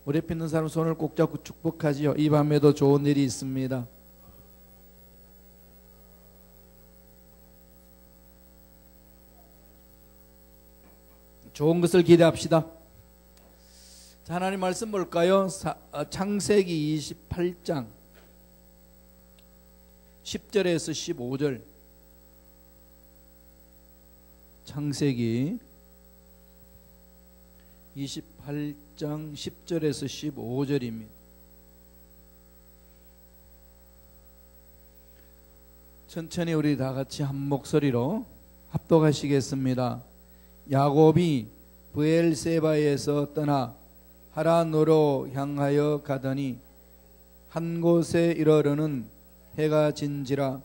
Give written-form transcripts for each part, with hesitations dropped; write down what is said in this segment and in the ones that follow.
우리 옆에 있는 사람 손을 꼭 잡고 축복하지요. 이 밤에도 좋은 일이 있습니다. 좋은 것을 기대합시다. 자, 하나님 말씀 볼까요? 창세기 28장 10절에서 15절. 창세기 28장 10절에서 15절입니다. 천천히 우리 다 같이 한 목소리로 합독하시겠습니다. 야곱이 브엘세바에서 떠나 하란으로 향하여 가더니 한 곳에 이르러는 해가 진지라.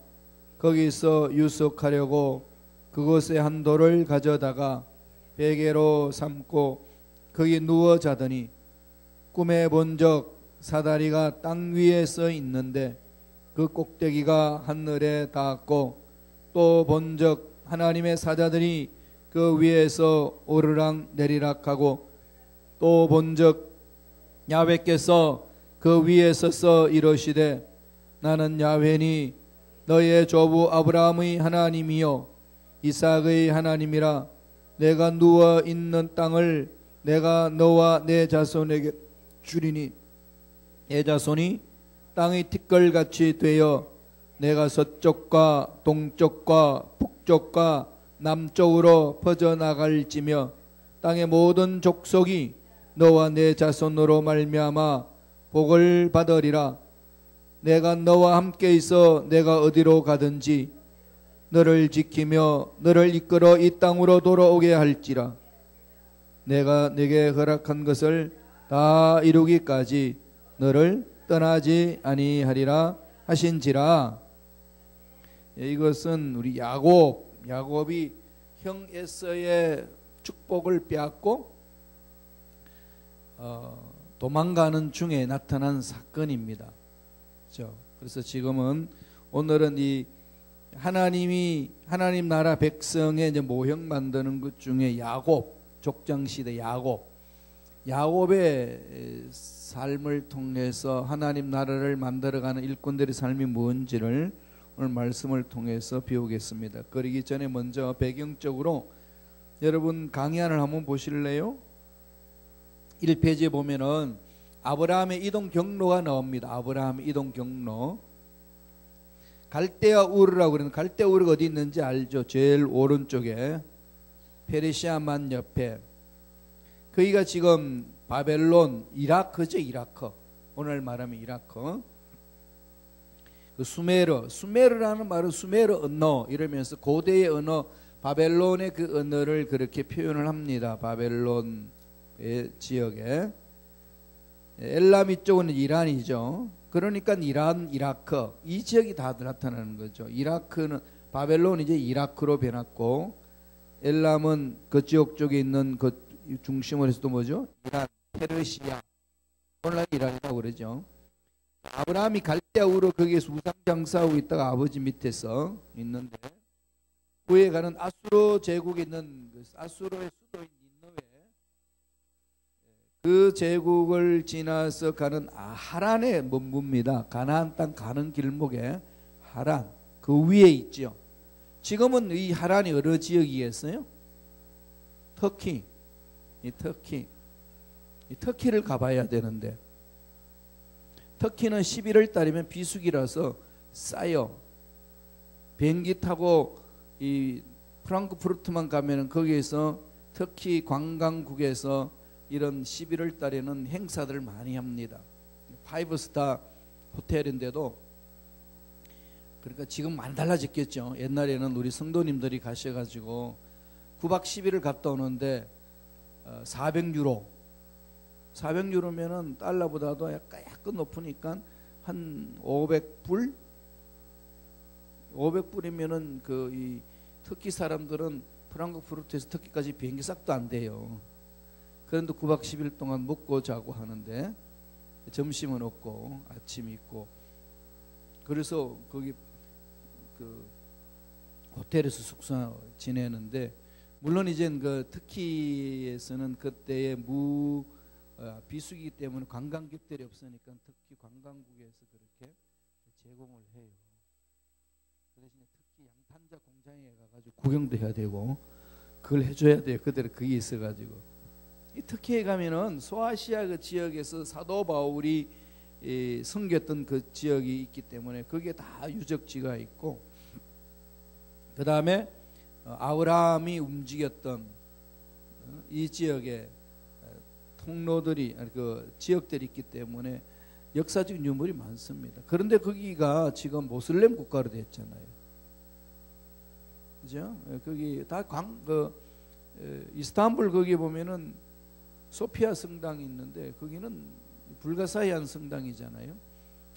거기서 유숙하려고 그곳에 한 돌을 가져다가 베개로 삼고 거기 누워 자더니 꿈에 본적 사다리가 땅 위에 서 있는데 그 꼭대기가 하늘에 닿았고 또 본적 하나님의 사자들이 그 위에서 오르락 내리락하고 또 본적 야훼께서 그 위에 서서 이르시되 나는 야훼니 너의 조부 아브라함의 하나님이요 이삭의 하나님이라. 내가 누워 있는 땅을 내가 너와 내 자손에게 주리니 내 자손이 땅의 티끌같이 되어 내가 서쪽과 동쪽과 북쪽과 남쪽으로 퍼져나갈지며 땅의 모든 족속이 너와 내 자손으로 말미암아 복을 받으리라. 내가 너와 함께 있어 내가 어디로 가든지 너를 지키며 너를 이끌어 이 땅으로 돌아오게 할지라. 내가 네게 허락한 것을 다 이루기까지 너를 떠나지 아니하리라 하신지라. 이것은 우리 야곱이 형 에서의 축복을 빼앗고 도망가는 중에 나타난 사건입니다. 그렇죠? 그래서 지금은 오늘은 이 하나님 나라 백성의 이제 모형 만드는 것 중에 야곱, 족장시대 야곱의 삶을 통해서 하나님 나라를 만들어가는 일꾼들의 삶이 뭔지를 오늘 말씀을 통해서 배우겠습니다. 그러기 전에 먼저 배경적으로 여러분 강의안을 한번 보실래요? 1페이지에 보면은 아브라함의 이동 경로가 나옵니다. 아브라함의 이동 경로. 갈대아 우르라고 그러는, 갈대아 우르가 어디 있는지 알죠? 제일 오른쪽에 페르시아만 옆에. 거기가 지금 바벨론, 이라크죠. 이라크. 오늘 말하면 이라크. 그 수메르라는 말은 수메르 언어 이러면서 고대의 언어, 바벨론의 그 언어를 그렇게 표현을 합니다. 바벨론의 지역에. 엘람 이쪽은 이란이죠. 그러니까 이란, 이라크 이 지역이 다 나타나는 거죠. 이라크는 바벨론이 이제 이라크로 변했고, 엘람은 그 지역 쪽에 있는 그 중심을 해서 또 뭐죠? 이란, 페르시아, 오늘날 이란이라고 그러죠. 아브라함이 갈대아 우르 거기에서 우상 장사하고 있다가 아버지 밑에서 있는데, 그에 가는 아수르 제국에 있는 아수르의 수도인 니느웨, 그 제국을 지나서 가는 하란에 머뭅니다. 가나안 땅 가는 길목에 하란, 그 위에 있죠. 지금은 이 하란이 어느 지역이겠어요? 터키. 이 터키를 가봐야 되는데, 터키는 11월 달이면 비수기라서 싸요. 비행기 타고 이 프랑크푸르트만 가면은 거기에서 터키 관광국에서 이런 11월 달에는 행사들 많이 합니다. 5스타 호텔인데도, 그러니까 지금 많이 달라졌겠죠. 옛날에는 우리 성도님들이 가셔가지고 9박 10일을 갔다 오는데 400유로 400유로면은 달러보다도 약간 높으니까 한 500불? 500불이면은 그 이 터키 사람들은 프랑크푸르트에서 터키까지 비행기 싹도 안 돼요. 그런데 9박 10일 동안 먹고 자고 하는데, 점심은 없고 아침이 있고, 그래서 거기 그 호텔에서 숙소 지내는데, 물론 이제 그 터키에서는 그때의 비수기 때문에 관광객들이 없으니까 특히 관광국에서 그렇게 제공을 해요. 그 대신에 특히 양탄자 공장에 가가지고 구경도 해야 되고 그걸 해줘야 돼요. 그대로 그게 있어가지고 이 터키에 가면은 소아시아 그 지역에서 사도 바울이 섬겼던 그 지역이 있기 때문에 거기에 다 유적지가 있고, 그 다음에 아브라함이 움직였던 이 지역에 통로들이 그 지역들이 있기 때문에 역사적 유물이 많습니다. 그런데 거기가 지금 모슬렘 국가로 됐잖아요. 그죠? 거기 다 이스탄불 거기 보면은 소피아 성당이 있는데 거기는 불가사의한 성당이잖아요.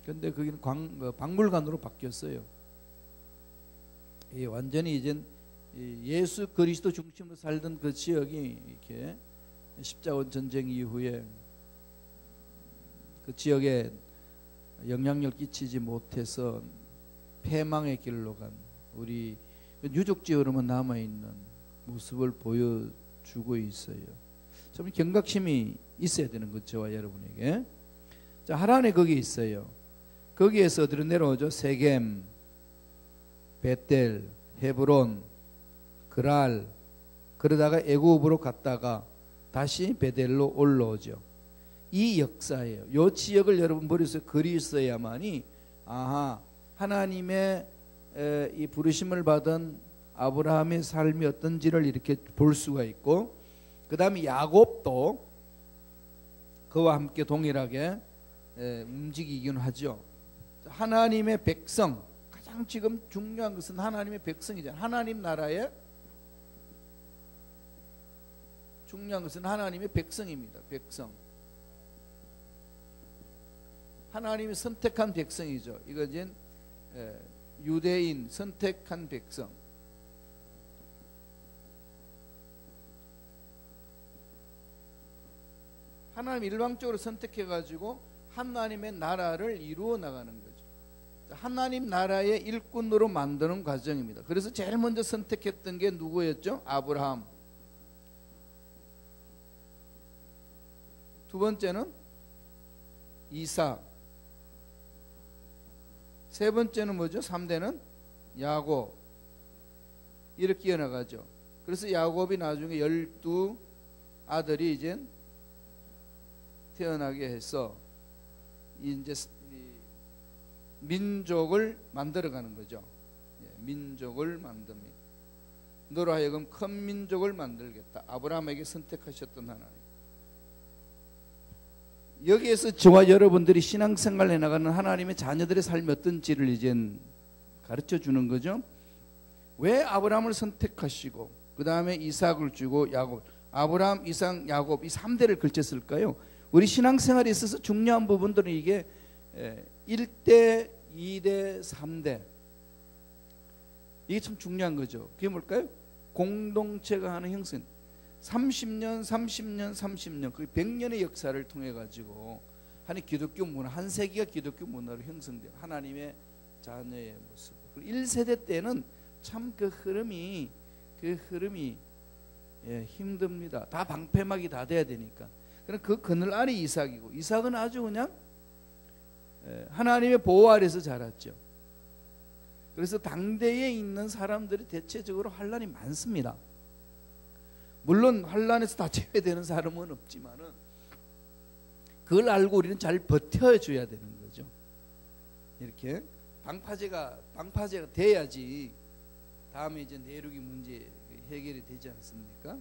그런데 거기는 박물관으로 바뀌었어요. 완전히 이젠 예수 그리스도 중심으로 살던 그 지역이 이렇게 십자군 전쟁 이후에 그 지역에 영향력 끼치지 못해서 패망의 길로 간 우리 유적지로만 남아있는 모습을 보여주고 있어요. 좀 경각심이 있어야 되는 거죠, 저와 여러분에게. 자, 하란에 거기 있어요. 거기에서 어디로 내려오죠? 세겜, 베텔, 헤브론, 그랄, 그러다가 애굽으로 갔다가 다시 베델로 올라오죠. 이 역사예요. 이 지역을 여러분 머릿속에 그리셔야만이 아하, 하나님의 이 부르심을 받은 아브라함의 삶이 어떤지를 이렇게 볼 수가 있고, 그 다음에 야곱도 그와 함께 동일하게 움직이긴 하죠. 하나님의 백성, 가장 지금 중요한 것은 하나님의 백성이잖아요. 하나님 나라의 중요한 것은 하나님의 백성입니다. 백성. 하나님이 선택한 백성이죠. 이것은 유대인 선택한 백성. 하나님 일방적으로 선택해가지고 하나님의 나라를 이루어 나가는 거죠. 하나님 나라의 일꾼으로 만드는 과정입니다. 그래서 제일 먼저 선택했던 게 누구였죠? 아브라함. 두 번째는 이삭. 세 번째는 뭐죠? 3대는 야곱. 이렇게 이어나가죠. 그래서 야곱이 나중에 12 아들이 이제 태어나게 해서 이제 민족을 만들어가는 거죠. 민족을 만듭니다. 너로 하여금 큰 민족을 만들겠다. 아브라함에게 선택하셨던 하나님. 여기에서 저와 여러분들이 신앙생활을 해나가는 하나님의 자녀들의 삶이 어떤지를 이제 가르쳐 주는 거죠. 왜 아브라함을 선택하시고 그 다음에 이삭을 주고 야곱, 아브라함, 이삭, 야곱 이 3대를 걸쳤을까요? 우리 신앙생활에 있어서 중요한 부분들은 이게 1대, 2대, 3대, 이게 참 중요한 거죠. 그게 뭘까요? 공동체가 하는 형성. 30년, 30년, 30년, 그 100년의 역사를 통해 가지고 하는 기독교 문화, 한 세기가 기독교 문화로 형성돼요. 하나님의 자녀의 모습. 1세대 때는 참 그 흐름이 힘듭니다. 다 방패막이 다 돼야 되니까. 그럼 그 그늘 아래 이삭이고, 이삭은 아주 그냥 하나님의 보호 아래서 자랐죠. 그래서 당대에 있는 사람들이 대체적으로 환난이 많습니다. 물론 환난에서 다 제외되는 사람은 없지만은 그걸 알고 우리는 잘 버텨줘야 되는 거죠. 이렇게 방파제가 돼야지 다음에 이제 내륙이 문제 해결이 되지 않습니까?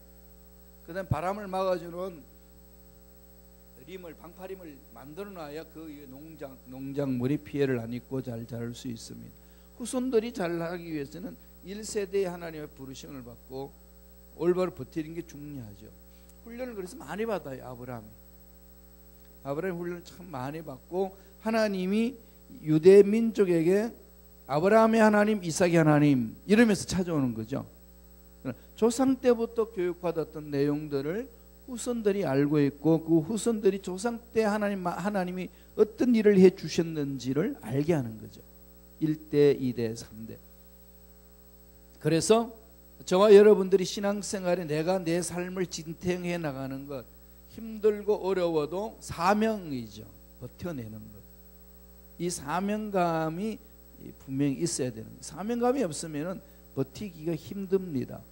그다음 바람을 막아주는 방파림을 만들어놔야 그 농작물이 피해를 안 입고 잘 자랄 수 있습니다. 후손들이 잘하기 위해서는 1세대의 하나님의 부르심을 받고 올바로 버티는 게 중요하죠. 훈련을 그래서 많이 받아요. 아브라함이 훈련을 참 많이 받고, 하나님이 유대 민족에게 아브라함의 하나님, 이삭의 하나님 이러면서 찾아오는 거죠. 조상 때부터 교육받았던 내용들을 후손들이 알고 있고, 그 후손들이 조상 때 하나님이 어떤 일을 해 주셨는지를 알게 하는 거죠. 1대, 2대, 3대. 그래서 저와 여러분들이 신앙생활에 내가 내 삶을 진행해 나가는 것, 힘들고 어려워도 사명이죠. 버텨내는 것. 이 사명감이 분명히 있어야 되는 거예요. 사명감이 없으면 버티기가 힘듭니다.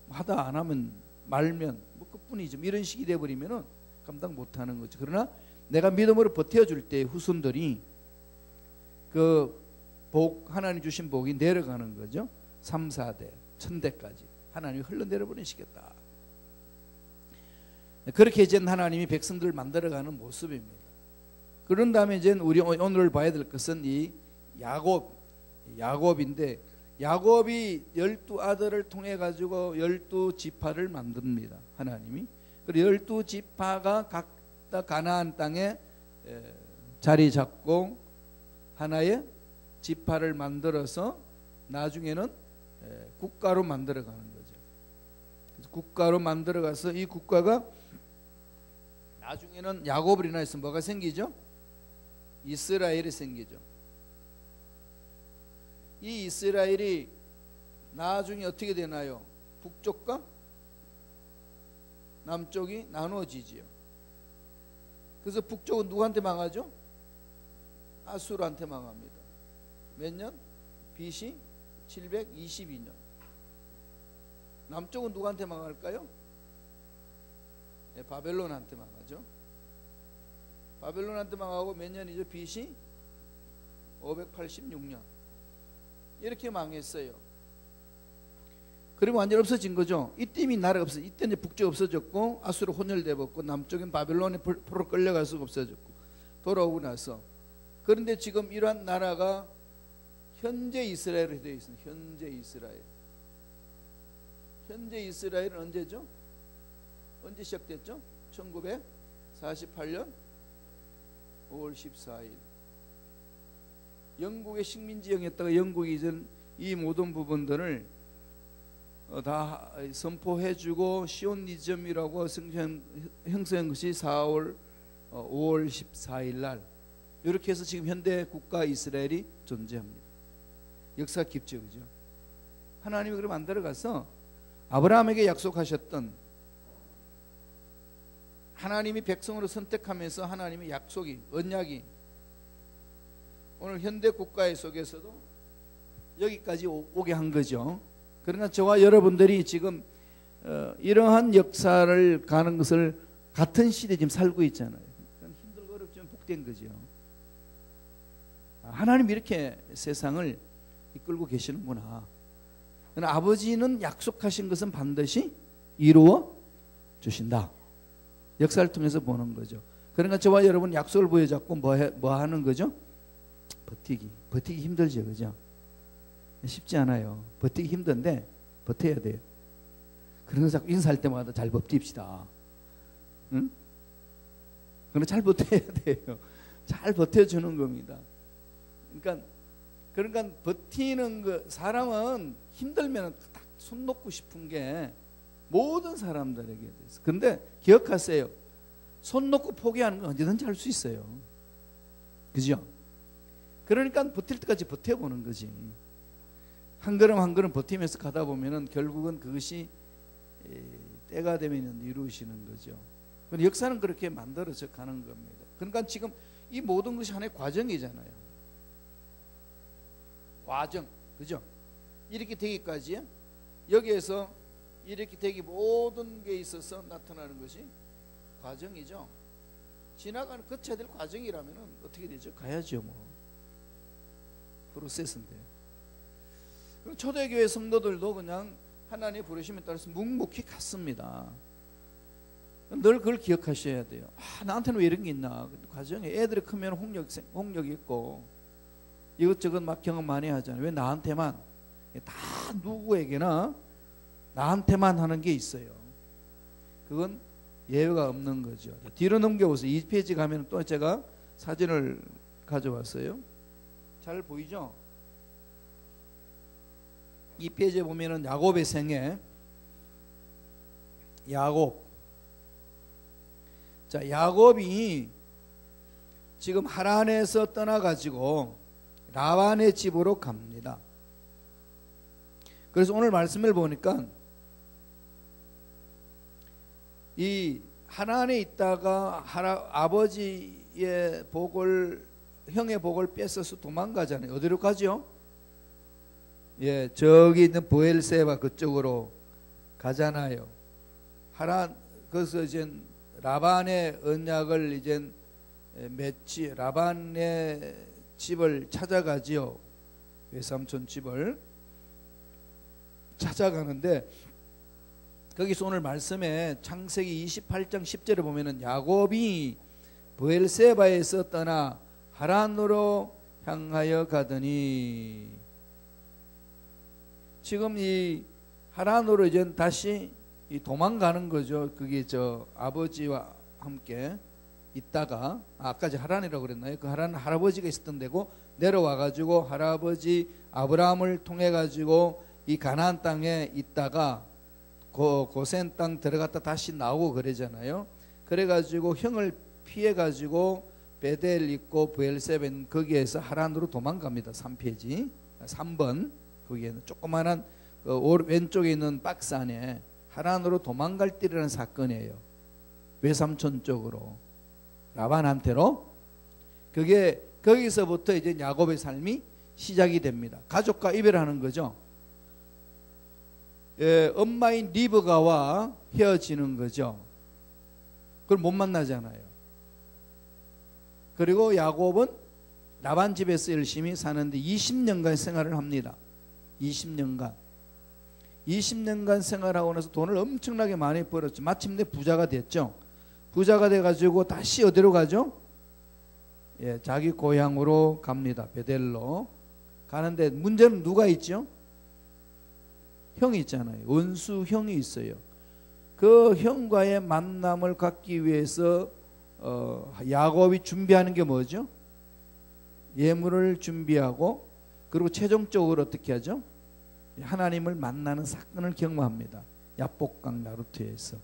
하다 안 하면 말면 뭐 그뿐이죠. 이런 식이 돼버리면 감당 못하는 거죠. 그러나 내가 믿음으로 버텨줄 때 후손들이 그 하나님 주신 복이 내려가는 거죠. 3, 4대, 1000대까지 하나님이 흘러내려 버리시겠다. 그렇게 이제 하나님이 백성들을 만들어가는 모습입니다. 그런 다음에 이제 우리 오늘 봐야 될 것은 이 야곱인데, 야곱이 12아들을 통해 가지고 12지파를 만듭니다. 하나님이. 그리고 12지파가 각각 가나안 땅에 자리 잡고 하나의 지파를 만들어서 나중에는 국가로 만들어가는 거죠. 그래서 국가로 만들어가서 이 국가가 나중에는 야곱을 인해서 뭐가 생기죠? 이스라엘이 생기죠. 이 이스라엘이 나중에 어떻게 되나요? 북쪽과 남쪽이 나누어지지요. 그래서 북쪽은 누구한테 망하죠? 아수르한테 망합니다. 몇 년? BC 722년. 남쪽은 누구한테 망할까요? 네, 바벨론한테 망하죠. 바벨론한테 망하고 몇 년이죠? BC 586년. 이렇게 망했어요. 그리고 완전 없어진 거죠. 이때 이미 나라가 없어. 이때 이제 북쪽 없어졌고 아수르 혼혈돼 버렸고 남쪽엔 바벨론에 포로 끌려가서 없어졌고 돌아오고 나서. 그런데 지금 이러한 나라가 현재 이스라엘로 되어 있습니다. 현재 이스라엘. 현재 이스라엘은 언제죠? 언제 시작됐죠? 1948년 5월 14일. 영국의 식민지였다가 영국이 이제 이 모든 부분들을 다 선포해주고 시오니즘이라고 형성한 것이 5월 14일 날. 이렇게 해서 지금 현대 국가 이스라엘이 존재합니다. 역사 깊죠, 그죠? 하나님이 그걸 만들어가서 아브라함에게 약속하셨던, 하나님이 백성으로 선택하면서 하나님의 약속이, 언약이 오늘 현대 국가의 속에서도 여기까지 오게 한 거죠. 그러나 저와 여러분들이 지금 이러한 역사를 가는 것을 같은 시대에 지금 살고 있잖아요. 힘들고 어렵지만 복된 거죠. 하나님이 이렇게 세상을 이끌고 계시는구나. 아버지는 약속하신 것은 반드시 이루어 주신다. 역사를 통해서 보는 거죠. 그러니까 저와 여러분 약속을 보여잡고 뭐 하는 거죠? 버티기 힘들죠, 그죠? 쉽지 않아요. 버티기 힘든데 버텨야 돼요. 그래서 자꾸 인사할 때마다 잘 버팁시다. 응? 그러나 잘 버텨야 돼요. 잘 버텨주는 겁니다. 그러니까 버티는 거, 사람은 힘들면 딱 손 놓고 싶은 게 모든 사람들에게 돼서. 근데 기억하세요. 손 놓고 포기하는 건 언제든지 할 수 있어요. 그죠? 그러니까 버틸 때까지 버텨보는 거지. 한 걸음 한 걸음 버티면서 가다 보면은 결국은 그것이 때가 되면 이루어지는 거죠. 역사는 그렇게 만들어져 가는 겁니다. 그러니까 지금 이 모든 것이 하나의 과정이잖아요. 과정, 그죠? 이렇게 되기까지, 여기에서 이렇게 되기 모든 게 있어서 나타나는 것이 과정이죠. 지나가는 거쳐야 될 과정이라면 어떻게 되죠? 가야죠, 뭐. 프로세스인데. 그럼 초대교회 성도들도 그냥 하나님의 부르심에 따라서 묵묵히 갔습니다. 늘 그걸 기억하셔야 돼요. 나한테는 왜 이런 게 있나? 과정에 애들이 크면 홍역이 있고 이것저것 막 경험 많이 하잖아요. 왜 나한테만? 다 누구에게나 나한테만 하는 게 있어요. 그건 예외가 없는 거죠. 뒤로 넘겨보세요. 2페이지 가면 또 제가 사진을 가져왔어요. 잘 보이죠? 2페이지에 보면은 야곱의 생애. 야곱. 자, 야곱이 지금 하란에서 떠나가지고 라반의 집으로 갑니다. 그래서 오늘 말씀을 보니까 이 하나안에 있다가 아버지의 복을, 형의 복을 뺏어서 도망가잖아요. 어디로 가죠? 예, 저기 있는 브엘세바 그쪽으로 가잖아요. 그래서 이제 라반의 언약을 이제 맺지, 라반의 집을 찾아가지요. 외삼촌 집을 찾아가는데, 거기서 오늘 말씀에 창세기 28장 10절에 보면은 야곱이 브엘세바에서 떠나 하란으로 향하여 가더니, 지금 이 하란으로 이제 다시 도망가는 거죠. 그게 저 아버지와 함께 있다가, 아까 하란이라고 그랬나요? 그 하란 할아버지가 있었던 데고, 내려와 가지고 할아버지 아브라함을 통해 가지고 이 가나안 땅에 있다가 고센 땅 들어갔다 다시 나오고 그러잖아요. 그래 가지고 형을 피해 가지고 베델 있고 브엘세벤 거기에서 하란으로 도망갑니다. 3페이지 3번 거기에는 조그만한 왼쪽에 있는 박스 안에 하란으로 도망갈 때라는 사건이에요. 외삼촌 쪽으로, 라반한테로. 그게 거기서부터 이제 야곱의 삶이 시작이 됩니다. 가족과 이별하는 거죠. 예, 엄마인 리브가와 헤어지는 거죠. 그걸 못 만나잖아요. 그리고 야곱은 라반 집에서 열심히 사는데 20년간 생활을 합니다. 20년간 생활하고 나서 돈을 엄청나게 많이 벌었죠. 마침내 부자가 됐죠. 부자가 돼가지고 다시 어디로 가죠? 예, 자기 고향으로 갑니다. 베델로 가는데 문제는 누가 있죠? 형이 있잖아요. 원수 형이 있어요. 그 형과의 만남을 갖기 위해서 야곱이 준비하는 게 뭐죠? 예물을 준비하고, 그리고 최종적으로 어떻게 하죠? 하나님을 만나는 사건을 경험합니다. 야복강 나루트에서.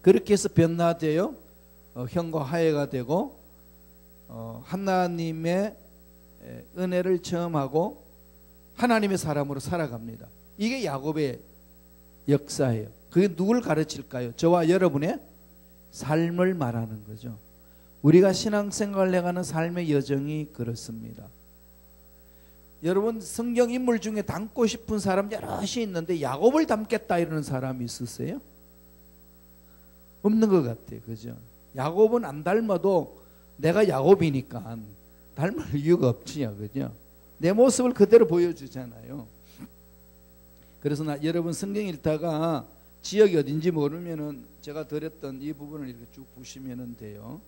그렇게 해서 변화되어 형과 화해가 되고 하나님의 은혜를 체험하고 하나님의 사람으로 살아갑니다. 이게 야곱의 역사예요. 그게 누굴 가르칠까요? 저와 여러분의 삶을 말하는 거죠. 우리가 신앙생활을 해가는 삶의 여정이 그렇습니다. 여러분, 성경 인물 중에 닮고 싶은 사람 여럿이 있는데 야곱을 닮겠다 이러는 사람이 있으세요? 없는 것 같아요. 그죠? 야곱은 안 닮아도 내가 야곱이니까 닮을 이유가 없지요. 그죠? 내 모습을 그대로 보여주잖아요. 그래서 여러분 성경 읽다가 지역이 어딘지 모르면은 제가 드렸던 이 부분을 이렇게 쭉 보시면 돼요.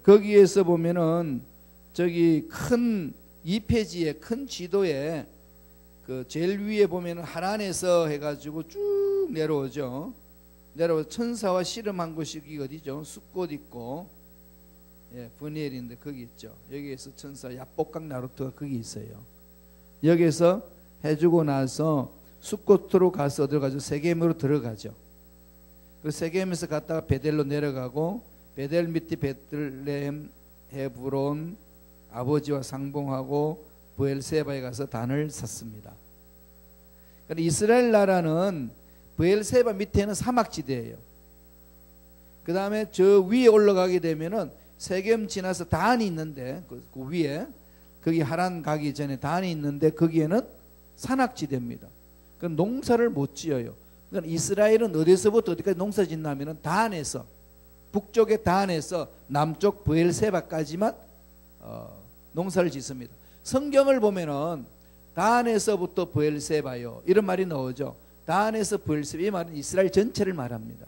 거기에서 보면은 저기 큰 2페이지에 큰 지도에 그 제일 위에 보면은 하란에서 해가지고 쭉 내려오죠. 내려와 천사와 씨름한 곳이 어디죠? 숫꽃 있고, 예, 브니엘인데 거기 있죠. 여기에서 천사 야복강 나루트가 거기 있어요. 여기서 해주고 나서 숫꽃으로 가서 어디로 가죠? 세겜으로 들어가죠. 그 세겜에서 갔다가 베델로 내려가고, 베델 밑에 베들레헴, 헤브론, 아버지와 상봉하고 브엘세바에 가서 단을 샀습니다. 그러니까 이스라엘 나라는 브엘세바 밑에는 사막지대예요. 그 다음에 저 위에 올라가게 되면은 세겜 지나서 단이 있는데 그 위에, 거기 하란 가기 전에 단이 있는데 거기에는 산악지대입니다. 그 농사를 못 지어요. 그러니까 이스라엘은 어디서부터 어디까지 농사 짓냐면은 단에서, 북쪽의 단에서 남쪽 브엘세바까지만 농사를 짓습니다. 성경을 보면은 단에서부터 브엘세바요 이런 말이 나오죠. 단에서 브엘세바, 이 말은 이스라엘 전체를 말합니다.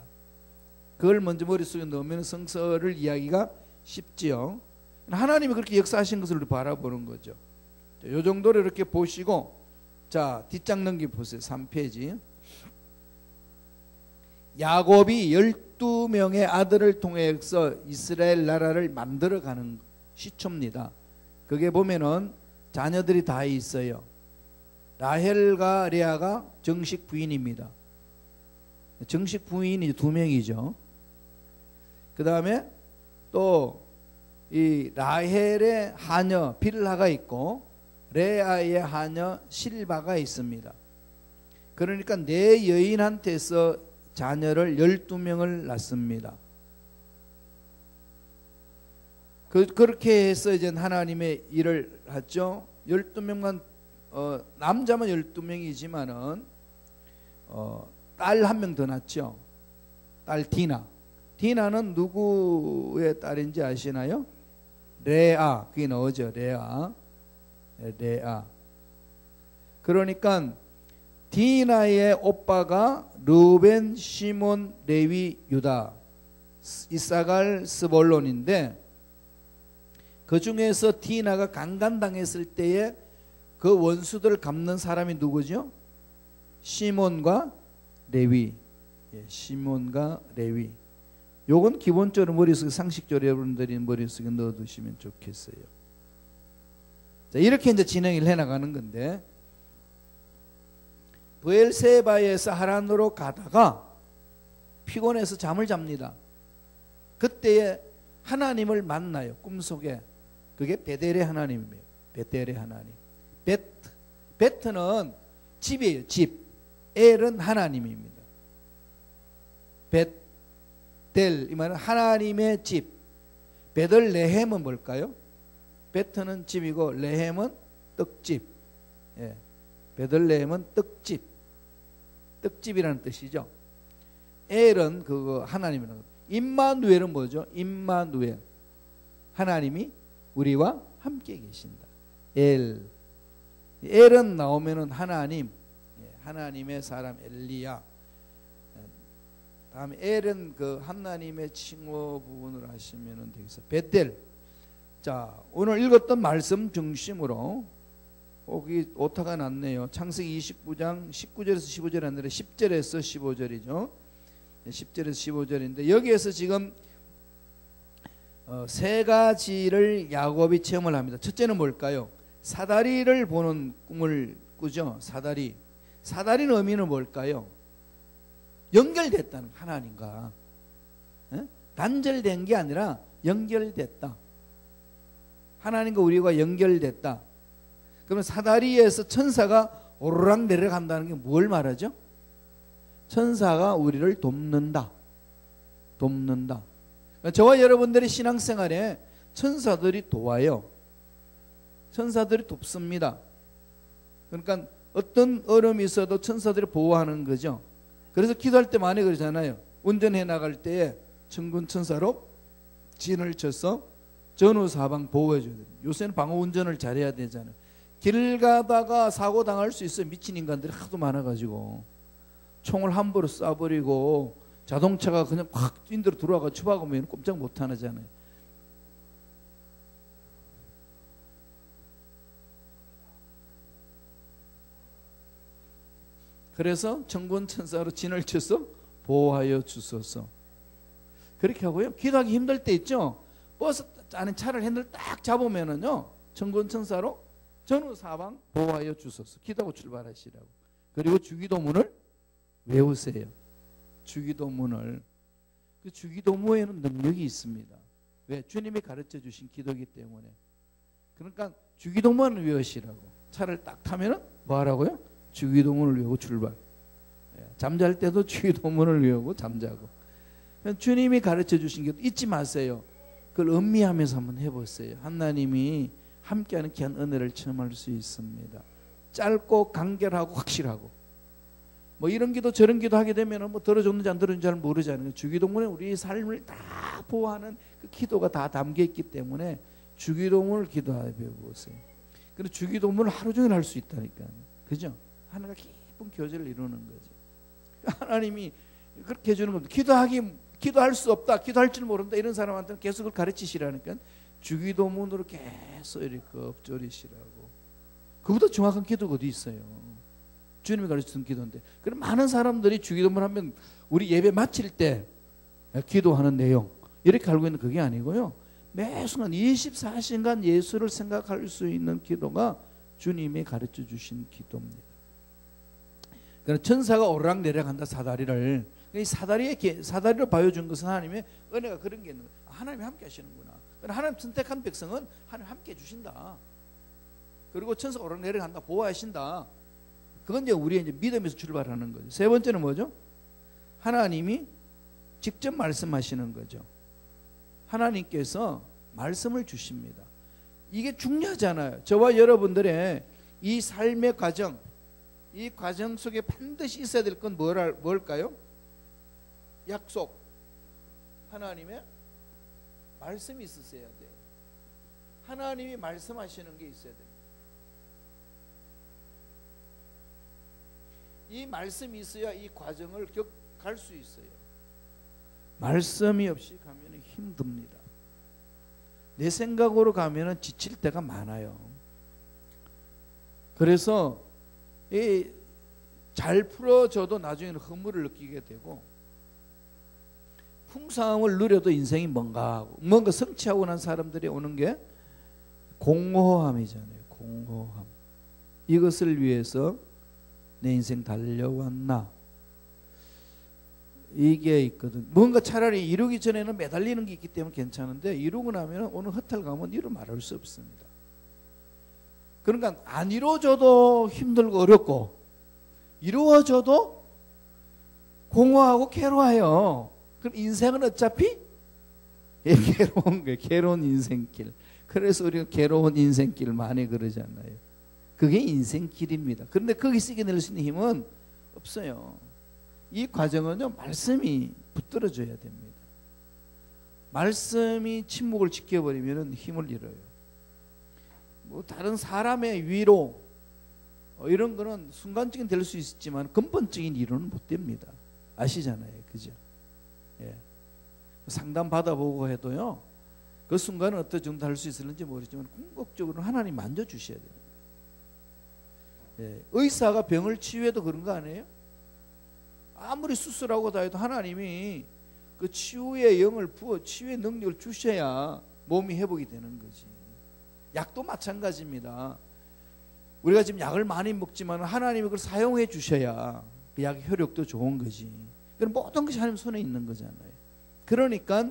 그걸 먼저 머릿속에 넣으면 성서를 이야기가 쉽지요. 하나님이 그렇게 역사하신 것을 우리 바라보는 거죠. 이 정도로 이렇게 보시고, 자 뒷장 넘겨 보세요. 3페이지. 야곱이 12명의 아들을 통해서 이스라엘 나라를 만들어가는 시초입니다. 그게 보면은 자녀들이 다 있어요. 라헬과 레아가 정식 부인입니다. 정식 부인이 2명이죠. 그 다음에 또 이 라헬의 하녀 빌하가 있고 레아의 하녀 실바가 있습니다. 그러니까 네 여인한테서 자녀를 12명을 낳습니다. 그렇게 해서 이제 하나님의 일을 하죠. 12명만 남자만 12명이지만은 딸 한 명 더 낳죠. 딸 디나. 디나는 누구의 딸인지 아시나요? 레아. 그게 나오죠. 레아. 레아. 그러니까 디나의 오빠가 르벤, 시몬, 레위, 유다, 이사갈, 스볼론인데 그 중에서 디나가 강간당했을 때에 그 원수들을 갚는 사람이 누구죠? 시몬과 레위. 시몬과 레위. 요건 기본적으로 머릿속에 상식적으로 여러분들이 머릿속에 넣어두시면 좋겠어요. 자, 이렇게 이제 진행을 해나가는 건데 브엘세바에서 하란으로 가다가 피곤해서 잠을 잡니다. 그때에 하나님을 만나요. 꿈속에. 그게 베델의 하나님이에요. 베델의 하나님. 베트는 집이에요. 집. 엘은 하나님입니다. 베델 이 말은 하나님의 집. 베들레헴은 뭘까요? 베트는 집이고 레헴은 떡집. 예. 베들레헴은 떡집. 떡집이라는 뜻이죠. 엘은 그거 하나님이라는 것. 임마누엘은 뭐죠? 임마누엘. 하나님이 우리와 함께 계신다. 엘은 나오면은 하나님, 하나님의 사람 엘리야. 다음에 엘은 그 하나님의 칭호 부분을 하시면은 되겠어. 베델. 자, 오늘 읽었던 말씀 중심으로 거기 오타가 났네요. 창세기 29장 19절에서 15절이 아니라 10절에서 15절이죠. 10절에서 15절인데 여기에서 지금 세 가지를 야곱이 체험을 합니다. 첫째는 뭘까요? 사다리를 보는 꿈을 꾸죠. 사다리. 사다리는 의미는 뭘까요? 연결됐다는 하나님과. 단절된 게 아니라 연결됐다. 하나님과 우리가 연결됐다. 그러면 사다리에서 천사가 오르락 내려간다는 게 뭘 말하죠? 천사가 우리를 돕는다. 돕는다. 그러니까 저와 여러분들의 신앙생활에 천사들이 도와요. 천사들이 돕습니다. 그러니까 어떤 어려움이 있어도 천사들이 보호하는 거죠. 그래서 기도할 때 많이 그러잖아요. 운전해 나갈 때에 천군 천사로 진을 쳐서 전후 사방 보호해 줘야 돼요. 요새는 방어 운전을 잘해야 되잖아요. 길 가다가 사고 당할 수 있어요. 미친 인간들이 하도 많아가지고 총을 함부로 쏴버리고 자동차가 그냥 확 인대로 들어와가 쳐박으면 꼼짝 못 하잖아요. 그래서 천군 천사로 진을 쳐서 보호하여 주소서. 그렇게 하고요. 기도하기 힘들 때 있죠. 버스 안에 차를 핸들 딱 잡으면은요, 천군 천사로 전후 사방 보호하여 주소서. 기도하고 출발하시라고. 그리고 주기도문을 외우세요. 주기도문을. 그 주기도문에는 능력이 있습니다. 왜? 주님이 가르쳐 주신 기도이기 때문에. 그러니까 주기도문을 외우시라고. 차를 딱 타면은 뭐 하라고요? 주기도문을 외우고 출발. 잠잘 때도 주기도문을 외우고 잠자고. 주님이 가르쳐 주신 게 잊지 마세요. 그걸 음미하면서 한번 해보세요. 하나님이 함께하는 귀한 은혜를 체험할 수 있습니다. 짧고 간결하고 확실하고. 뭐 이런 기도 저런 기도 하게 되면 뭐 들어줬는지 안 들어줬는지 잘 모르잖아요. 주기도문에 우리 삶을 다 보호하는 그 기도가 다 담겨 있기 때문에 주기도문을 기도해 보세요. 그리고 주기도문을 하루 종일 할 수 있다니까요. 그죠? 하나님과 깊은 교제를 이루는 거지. 하나님이 그렇게 해주는 겁니다. 기도할 수 없다, 기도할 줄 모른다 이런 사람한테는 계속 그걸 가르치시라니까 주기도문으로 계속 이렇게 엎조리시라고. 그보다 정확한 기도가 어디 있어요? 주님이 가르치는 기도인데. 그럼 많은 사람들이 주기도문 하면 우리 예배 마칠 때 기도하는 내용 이렇게 알고 있는 그게 아니고요. 매 순간 24시간 예수를 생각할 수 있는 기도가 주님이 가르쳐 주신 기도입니다. 그러니까 천사가 오르락내리락한다. 사다리를. 이 사다리로 보여준 것은 하나님의 은혜가 그런 게 있는 거예요. 하나님이 함께 하시는구나. 하나님 선택한 백성은 하나님 함께 해주신다. 그리고 천사가 오르락내리락한다. 보호하신다. 그건 이제 우리의 이제 믿음에서 출발하는 거죠. 세 번째는 뭐죠? 하나님이 직접 말씀하시는 거죠. 하나님께서 말씀을 주십니다. 이게 중요하잖아요. 저와 여러분들의 이 삶의 과정, 이 과정 속에 반드시 있어야 될 건 뭘까요? 약속. 하나님의 말씀이 있으셔야 돼요. 하나님이 말씀하시는 게 있어야 됩니다. 이 말씀이 있어야 이 과정을 갈 수 있어요. 말씀이 없이 가면 힘듭니다. 내 생각으로 가면 지칠 때가 많아요. 그래서 잘 풀어져도 나중에는 허물을 느끼게 되고, 풍성함을 누려도 인생이 뭔가 성취하고 난 사람들이 오는 게 공허함이잖아요. 공허함. 이것을 위해서 내 인생 달려왔나, 이게 있거든. 뭔가 차라리 이루기 전에는 매달리는 게 있기 때문에 괜찮은데, 이루고 나면 오늘 허탈 가면 이루 말할 수 없습니다. 그러니까 안 이루어져도 힘들고 어렵고, 이루어져도 공허하고 괴로워요. 그럼 인생은 어차피 괴로운 거예요. 괴로운 인생길. 그래서 우리가 괴로운 인생길 많이 그러잖아요. 그게 인생길입니다. 그런데 거기서 이겨낼 수 있는 힘은 없어요. 이 과정은요, 말씀이 붙들어줘야 됩니다. 말씀이 침묵을 지켜버리면 힘을 잃어요. 뭐 다른 사람의 위로 이런 거는 순간적인 될 수 있지만 근본적인 위로는 못 됩니다. 아시잖아요, 그죠? 예. 상담 받아보고 해도요, 그 순간은 어떤 정도 할 수 있을는지 모르지만 궁극적으로 하나님 만져주셔야 돼요. 예. 의사가 병을 치유해도 그런 거 아니에요? 아무리 수술하고 다 해도 하나님이 그 치유의 영을 부어 치유의 능력을 주셔야 몸이 회복이 되는 거지. 약도 마찬가지입니다. 우리가 지금 약을 많이 먹지만 하나님이 그걸 사용해 주셔야 그 약의 효력도 좋은 거지. 그럼 모든 것이 하나님 손에 있는 거잖아요. 그러니까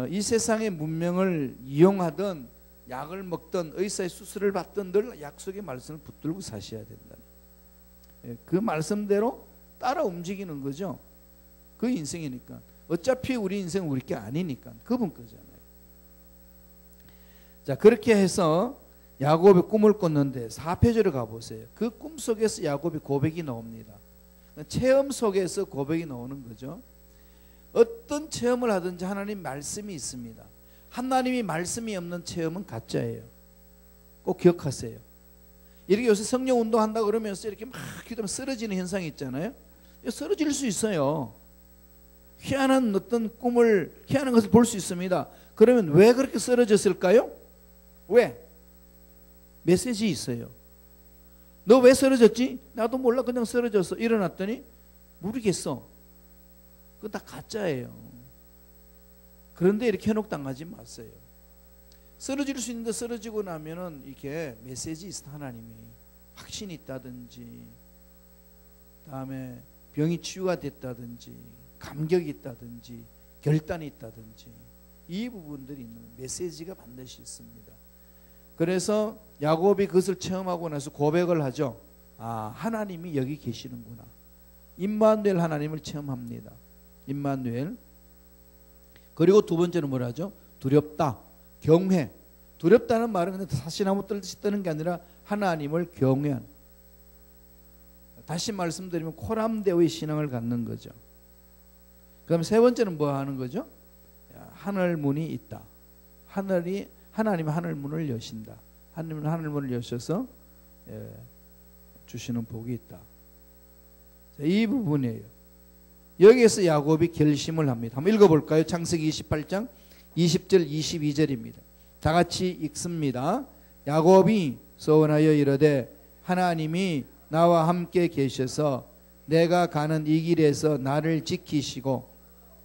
이 세상의 문명을 이용하던, 약을 먹던, 의사의 수술을 받던 늘 약속의 말씀을 붙들고 사셔야 된다. 그 말씀대로 따라 움직이는 거죠. 그 인생이니까. 어차피 우리 인생은 우리 게 아니니까 그분 거잖아요. 자, 그렇게 해서 야곱이 꿈을 꿨는데 4페이지로 가보세요. 그 꿈 속에서 야곱이 고백이 나옵니다. 체험 속에서 고백이 나오는 거죠. 어떤 체험을 하든지 하나님 말씀이 있습니다. 하나님이 말씀이 없는 체험은 가짜예요. 꼭 기억하세요. 이렇게 요새 성령 운동한다 그러면서 이렇게 막 기도하면 쓰러지는 현상이 있잖아요. 쓰러질 수 있어요. 희한한 어떤 꿈을, 희한한 것을 볼 수 있습니다. 그러면 왜 그렇게 쓰러졌을까요? 왜? 메시지 있어요. 너 왜 쓰러졌지? 나도 몰라, 그냥 쓰러졌어. 일어났더니 모르겠어. 그건 다 가짜예요. 그런데 이렇게 현혹당하지 마세요. 쓰러질 수 있는데 쓰러지고 나면은 이렇게 메시지 있어. 하나님이 확신이 있다든지, 다음에 병이 치유가 됐다든지, 감격이 있다든지, 결단이 있다든지, 이 부분들이 있는 메시지가 반드시 있습니다. 그래서 야곱이 그것을 체험하고 나서 고백을 하죠. 아, 하나님이 여기 계시는구나. 임마누엘 하나님을 체험합니다. 임마누엘. 그리고 두 번째는 뭐라 하죠? 두렵다, 경외. 두렵다는 말은 그냥 사시나무 떨듯이 뜨는 게 아니라 하나님을 경외한, 다시 말씀드리면 코람데오의 신앙을 갖는 거죠. 그다음 세 번째는 뭐 하는 거죠? 하늘 문이 있다. 하나님이 하늘 문을 여신다. 하나님은 하늘 문을 여셔서 주시는 복이 있다. 자, 이 부분이에요. 여기에서 야곱이 결심을 합니다. 한번 읽어볼까요? 창세기 28장 20절 22절입니다. 다 같이 읽습니다. 야곱이 서원하여 이르되 하나님이 나와 함께 계셔서 내가 가는 이 길에서 나를 지키시고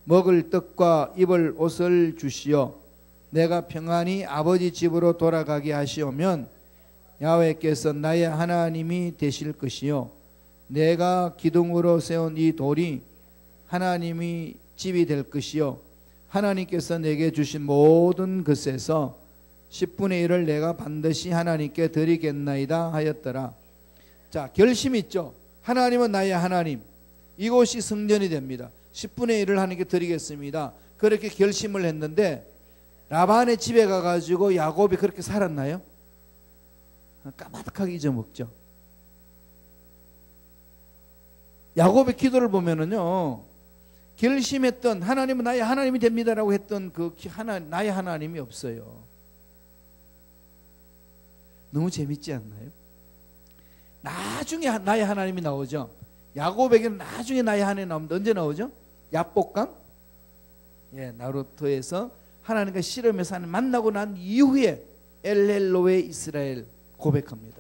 먹을 떡과 입을 옷을 주시어 내가 평안히 아버지 집으로 돌아가게 하시오면 야훼께서 나의 하나님이 되실 것이요 내가 기둥으로 세운 이 돌이 하나님이 집이 될 것이요 하나님께서 내게 주신 모든 것에서 10분의 1을 내가 반드시 하나님께 드리겠나이다 하였더라. 자, 결심 있죠. 하나님은 나의 하나님, 이곳이 성전이 됩니다. 10분의 1을 하나님께 드리겠습니다. 그렇게 결심을 했는데 라반의 집에 가가지고 야곱이 그렇게 살았나요? 까마득하게 잊어먹죠. 야곱의 기도를 보면은요, 결심했던 하나님은 나의 하나님이 됩니다라고 했던 그 나의 하나님이 없어요. 너무 재밌지 않나요? 나중에 나의 하나님이 나오죠. 야곱에게는 나중에 나의 하나님이 나옵니다. 언제 나오죠? 야복강, 나루토에서 하나님과 씨름해서 만나고 난 이후에 엘렐로에 이스라엘 고백합니다.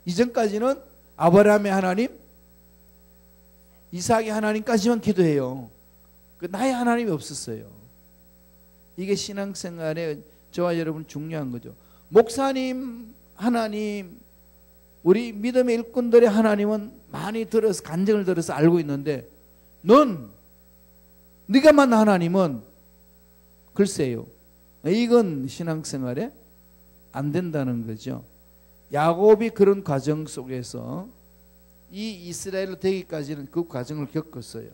이전까지는 아브라함의 하나님, 이삭의 하나님까지만 기도해요. 나의 하나님이 없었어요. 이게 신앙생활에 저와 여러분 중요한 거죠. 목사님 하나님, 우리 믿음의 일꾼들의 하나님은 많이 들어서 간증을 들어서 알고 있는데 네가 만난 하나님은 글쎄요, 이건 신앙생활에 안 된다는 거죠. 야곱이 그런 과정 속에서 이 이스라엘로 되기까지는 그 과정을 겪었어요.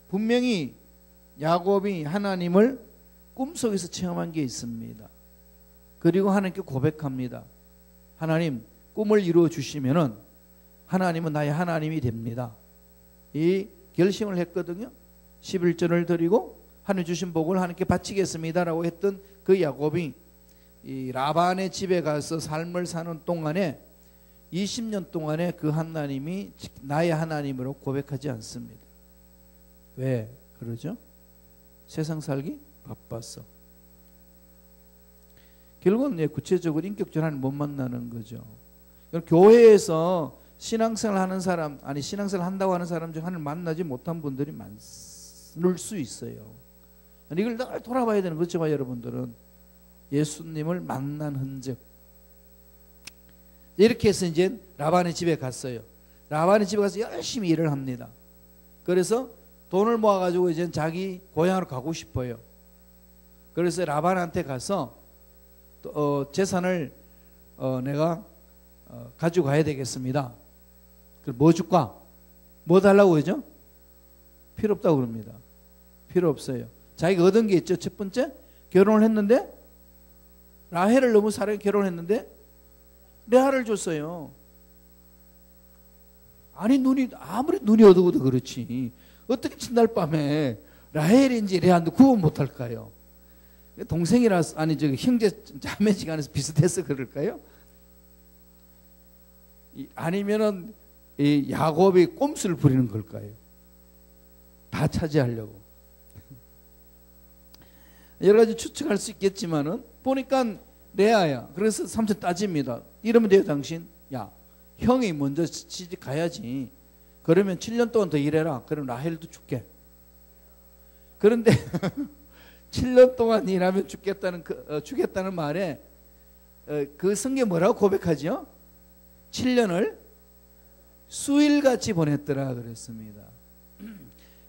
분명히 야곱이 하나님을 꿈속에서 체험한 게 있습니다. 그리고 하나님께 고백합니다. 하나님, 꿈을 이루어 주시면은 하나님은 나의 하나님이 됩니다. 이 결심을 했거든요. 11절을 드리고 하나님 주신 복을 하나님께 바치겠습니다라고 했던 그 야곱이 이 라반의 집에 가서 삶을 사는 동안에 20년 동안에 그 하나님이 나의 하나님으로 고백하지 않습니다. 왜 그러죠? 세상 살기 바빠서. 결국은 구체적으로 인격적으로 하나님 못 만나는 거죠. 교회에서 신앙생활 하는 사람, 아니 신앙생활 한다고 하는 사람 중 하나님 만나지 못한 분들이 많을 수 있어요. 이걸 늘 돌아봐야 되는 거죠. 여러분들은 예수님을 만난 흔적. 이렇게 해서 이제 라반의 집에 갔어요. 라반의 집에 가서 열심히 일을 합니다. 그래서 돈을 모아가지고 이제 자기 고향으로 가고 싶어요. 그래서 라반한테 가서 재산을 내가 가지고 가야 되겠습니다. 뭐 줄까? 뭐 달라고 그러죠? 필요 없다고 그럽니다. 필요 없어요. 자기가 얻은 게 있죠. 첫 번째, 결혼을 했는데 라헬을 너무 사랑해 결혼했는데 레아를 줬어요. 아니 아무리 눈이 어두워도 그렇지 어떻게 첫날 밤에 라헬인지 레아인지 구분 못할까요? 동생이라서 아니 형제 자매지간에서 비슷해서 그럴까요? 아니면은 이 야곱이 꼼수를 부리는 걸까요? 다 차지하려고. 여러 가지 추측할 수 있겠지만은 보니까 레아야. 그래서 삼촌 따집니다. 이러면 돼요 당신? 야, 형이 먼저 시집 가야지. 그러면 7년 동안 더 일해라. 그럼 라헬도 줄게. 그런데 7년 동안 일하면 주겠다는 말에 그 성경 뭐라고 고백하죠? 7년을 수일같이 보냈더라 그랬습니다.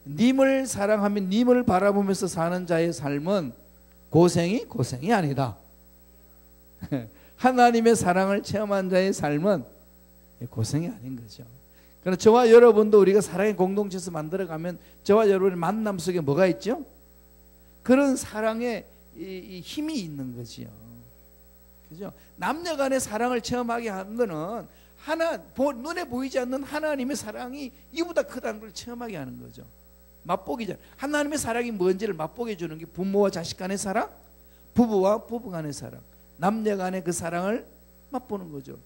님을 사랑하며 님을 바라보면서 사는 자의 삶은 고생이 아니다. 하나님의 사랑을 체험한 자의 삶은 고생이 아닌 거죠. 그러나 저와 여러분도 우리가 사랑의 공동체에서 만들어가면 저와 여러분의 만남 속에 뭐가 있죠? 그런 사랑의 이 힘이 있는 거지요. 그죠? 남녀 간의 사랑을 체험하게 하는 거는 눈에 보이지 않는 하나님의 사랑이 이보다 크다는 걸 체험하게 하는 거죠. 맛보기잖아요. 하나님의 사랑이 뭔지를 맛보게 주는 게 부모와 자식 간의 사랑, 부부와 부부 간의 사랑, 남녀 간의 그 사랑을 맛보는 거죠.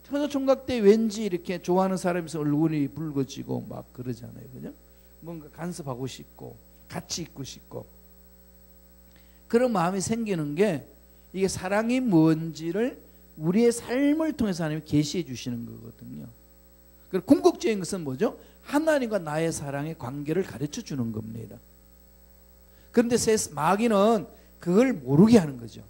처녀총각 때 왠지 이렇게 좋아하는 사람이 있으면 얼굴이 붉어지고 막 그러잖아요. 그죠? 뭔가 간섭하고 싶고 같이 있고 싶고 그런 마음이 생기는 게 이게 사랑이 뭔지를 우리의 삶을 통해서 하나님이 계시해 주시는 거거든요. 그리고 궁극적인 것은 뭐죠? 하나님과 나의 사랑의 관계를 가르쳐 주는 겁니다. 그런데 마귀는 그걸 모르게 하는 거죠.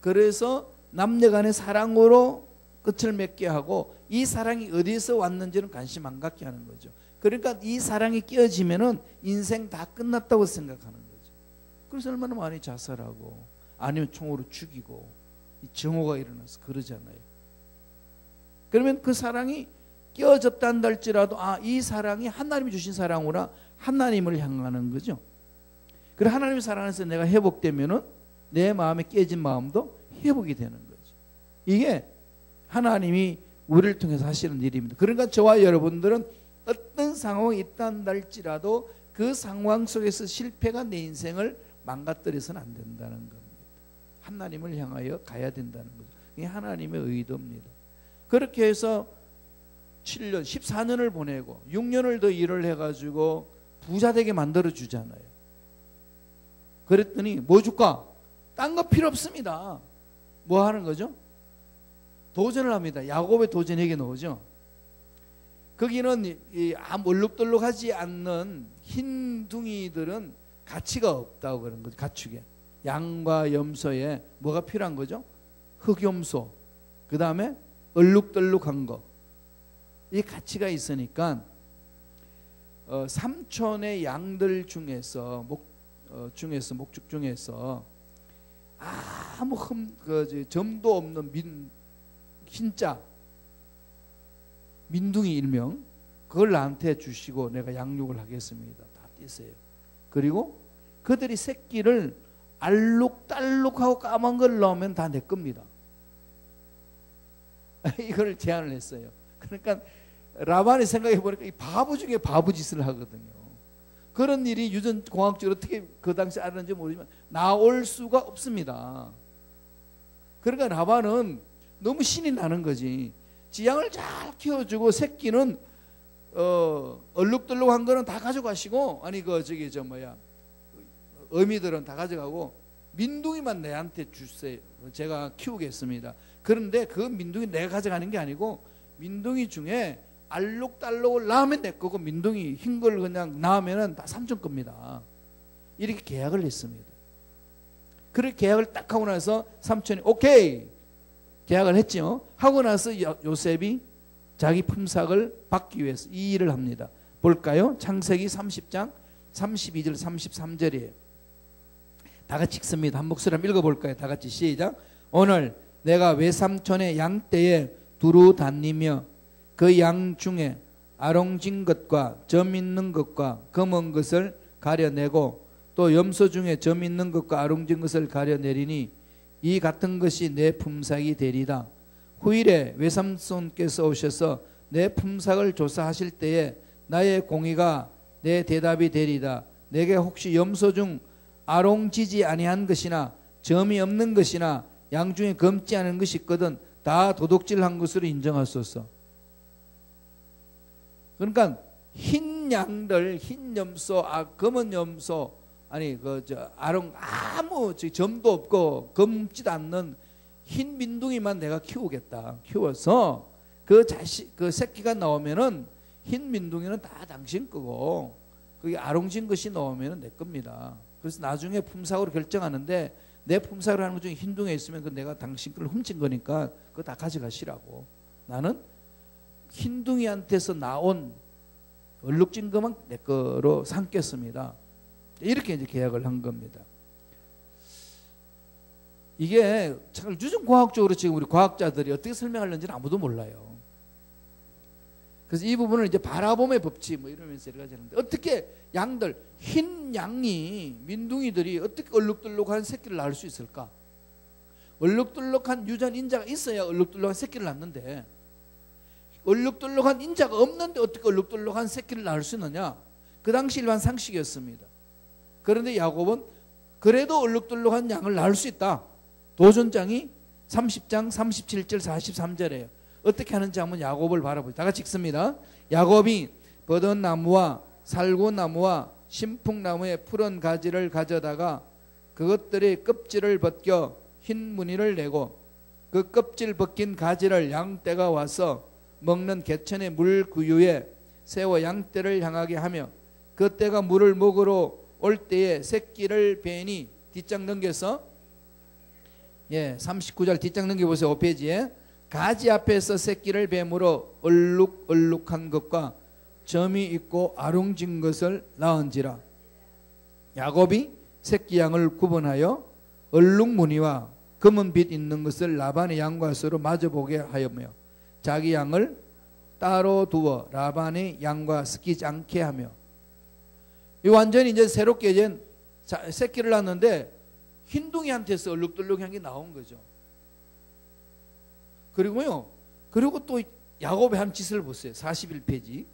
그래서 남녀 간의 사랑으로 끝을 맺게 하고 이 사랑이 어디서 왔는지는 관심 안 갖게 하는 거죠. 그러니까 이 사랑이 끼어지면은 인생 다 끝났다고 생각하는 거죠. 그래서 얼마나 많이 자살하고 아니면 총으로 죽이고 정오가 일어나서 그러잖아요. 그러면 그 사랑이 끼어졌다 한다 할지라도 이 사랑이 하나님이 주신 사랑으로 하나님을 향하는 거죠. 그래 하나님의 사랑 안에서 내가 회복되면은 내 마음에 깨진 마음도 회복이 되는 거죠. 이게 하나님이 우리를 통해서 하시는 일입니다. 그러니까 저와 여러분들은 어떤 상황이 있다 한다 할지라도 그 상황 속에서 실패가 내 인생을 망가뜨려서는 안 된다는 겁니다. 하나님을 향하여 가야 된다는 거죠. 이게 하나님의 의도입니다. 그렇게 해서 7년, 14년을 보내고 6년을 더 일을 해가지고 부자 되게 만들어 주잖아요. 그랬더니 뭐 줄까? 딴 거 필요 없습니다. 뭐 하는 거죠? 도전을 합니다. 야곱의 도전에게 나오죠. 거기는 얼룩덜룩하지 않는 흰 둥이들은 가치가 없다고 그런 거죠. 가축에. 양과 염소에 뭐가 필요한 거죠? 흑염소, 그 다음에 얼룩덜룩한 거. 이 가치가 있으니까 삼촌의 양들 중에서 목축 중에서 아무 점도 없는 흰자 민둥이 일명 그걸 나한테 주시고 내가 양육을 하겠습니다. 다 떼세요. 그리고 그들이 새끼를 알록달록하고 까만 걸 넣으면 다 내 겁니다. 이걸 제안을 했어요. 그러니까 라반이 생각해 보니까 이 바보 중에 바보 짓을 하거든요. 그런 일이 유전공학적으로 어떻게 그 당시 알았는지 모르지만 나올 수가 없습니다. 그러니까 라반은 너무 신이 나는 거지. 지 양을 잘 키워주고 새끼는 얼룩덜룩한 거는 다 가져가시고 어미들은 다 가져가고 민둥이만 내한테 주세요. 제가 키우겠습니다. 그런데 그 민둥이 내가 가져가는 게 아니고 민둥이 중에 알록달록을 낳으면 내 거고 민둥이 흰 걸 그냥 낳으면 다 삼촌 겁니다. 이렇게 계약을 했습니다. 그렇게 계약을 딱 하고 나서 삼촌이 오케이 계약을 했죠. 하고 나서 요셉이 자기 품삯을 받기 위해서 이 일을 합니다. 볼까요? 창세기 30장 32절 33절이에요. 다 같이 읽습니다. 한 목소리 한번 읽어볼까요? 다 같이 시작. 오늘 내가 외삼촌의 양떼에 두루 다니며 그 양 중에 아롱진 것과 점 있는 것과 검은 것을 가려내고 또 염소 중에 점 있는 것과 아롱진 것을 가려내리니 이 같은 것이 내 품삯이 되리다. 후일에 외삼손께서 오셔서 내 품삯을 조사하실 때에 나의 공의가 내 대답이 되리다. 내게 혹시 염소 중 아롱지지 아니한 것이나 점이 없는 것이나 양 중에 검지 않은 것이 있거든 다 도둑질한 것으로 인정하소서. 그러니까 흰 양들, 흰 염소, 검은 염소, 아롱 아무 점도 없고 검지도 않는 흰 민둥이만 내가 키우겠다. 키워서 그 새끼가 나오면은 흰 민둥이는 다 당신 거고 그게 아롱진 것이 나오면은 내 겁니다. 그래서 나중에 품삯으로 결정하는데 내 품삯으로 하는 것 중에 흰 둥이 있으면 그 내가 당신 걸 훔친 거니까 그거 다 가져가시라고. 나는 흰둥이한테서 나온 얼룩진 것만 내 거로 삼겠습니다. 이렇게 이제 계약을 한 겁니다. 이게 참 유전공학적으로 지금 우리 과학자들이 어떻게 설명하는지는 아무도 몰라요. 그래서 이 부분을 이제 바라봄의 법칙 이러면서 여러 가지 하는데 어떻게 양들 흰 양이 민둥이들이 어떻게 얼룩덜룩한 새끼를 낳을 수 있을까? 얼룩덜룩한 유전 인자가 있어야 얼룩덜룩한 새끼를 낳는데 얼룩덜룩한 인자가 없는데 어떻게 얼룩덜룩한 새끼를 낳을 수 있느냐? 그 당시 일반 상식이었습니다. 그런데 야곱은 그래도 얼룩덜룩한 양을 낳을 수 있다. 도전장이 30장 37절 43절이에요. 어떻게 하는지 한번 야곱을 바라보죠. 다 같이 읽습니다. 야곱이 버섯나무와 살구나무와 신풍나무의 푸른 가지를 가져다가 그것들의 껍질을 벗겨 흰 무늬를 내고 그 껍질 벗긴 가지를 양떼가 와서 먹는 개천의 물 구유에 세워 양떼를 향하게 하며 그 떼가 물을 먹으러 올 때에 새끼를 베니 뒷장 넘겨서 39절 뒷장 넘겨보세요. 5페이지에 가지 앞에서 새끼를 뱀으로 얼룩얼룩한 것과 점이 있고 아롱진 것을 낳은지라. 야곱이 새끼 양을 구분하여 얼룩무늬와 검은 빛 있는 것을 라반의 양과 서로 마주보게 하였며 자기 양을 따로 두어 라반이 양과 섞이지 않게 하며. 이 완전히 이제 새롭게 이제 새끼를 낳았는데 흰둥이한테서 얼룩덜룩한 게 나온 거죠. 그리고요. 그리고 또 야곱의 한 짓을 보세요. 41페이지.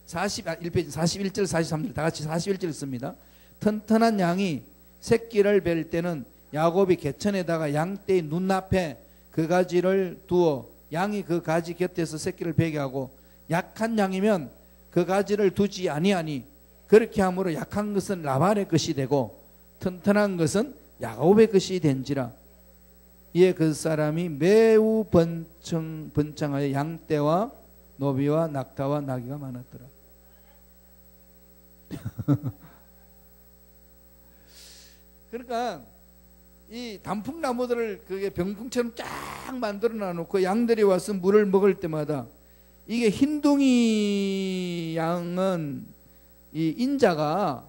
41절 43절 다 같이 41절 씁니다. 튼튼한 양이 새끼를 뵐 때는 야곱이 개천에다가 양떼의 눈앞에 그 가지를 두어 양이 그 가지 곁에서 새끼를 베게 하고, 약한 양이면 그 가지를 두지 아니하니 그렇게 함으로 약한 것은 라반의 것이 되고 튼튼한 것은 야곱의 것이 된지라. 이에 그 사람이 매우 번창하여 양떼와 노비와 낙타와 나귀가 많았더라. 그러니까 이 단풍나무들을 그게 병풍처럼 쫙 만들어 놔놓고 양들이 와서 물을 먹을 때마다, 이게 흰둥이 양은 이 인자가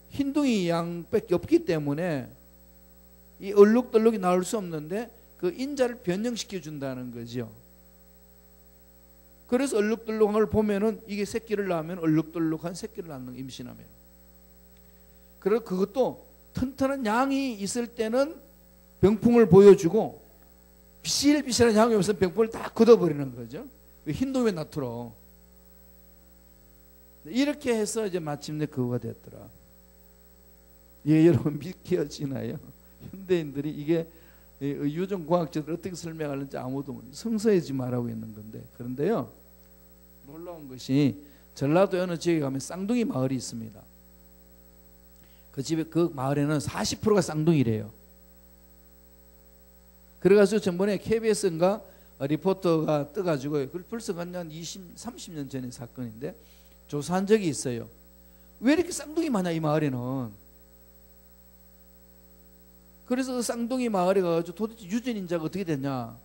흰둥이 양밖에 없기 때문에 이 얼룩덜룩이 나올 수 없는데 그 인자를 변형시켜 준다는 거죠. 그래서 얼룩덜룩한 걸 보면은 이게 새끼를 낳으면 얼룩덜룩한 새끼를 낳는, 임신하면. 그리고 그것도 튼튼한 양이 있을 때는 병풍을 보여주고 비실비실한 양이 없으면 병풍을 다 걷어버리는 거죠. 흰둥이에 나투러. 이렇게 해서 이제 마침내 그거가 됐더라. 예, 여러분 믿겨지나요? 현대인들이 이게 유전공학적으로 어떻게 설명하는지 아무도 모르는, 성서에지 말하고 있는 건데. 그런데요, 놀라운 것이 전라도 어느 지역에 가면 쌍둥이 마을이 있습니다. 그 집에, 그 마을에는 40%가 쌍둥이래요. 그래가지고 전번에 KBS인가 리포터가 떠가지고, 벌써 한 20, 30년 전의 사건인데 조사한 적이 있어요. 왜 이렇게 쌍둥이 많아 이 마을에는. 그래서 쌍둥이 마을에 가가지고 도대체 유전인자가 어떻게 됐냐.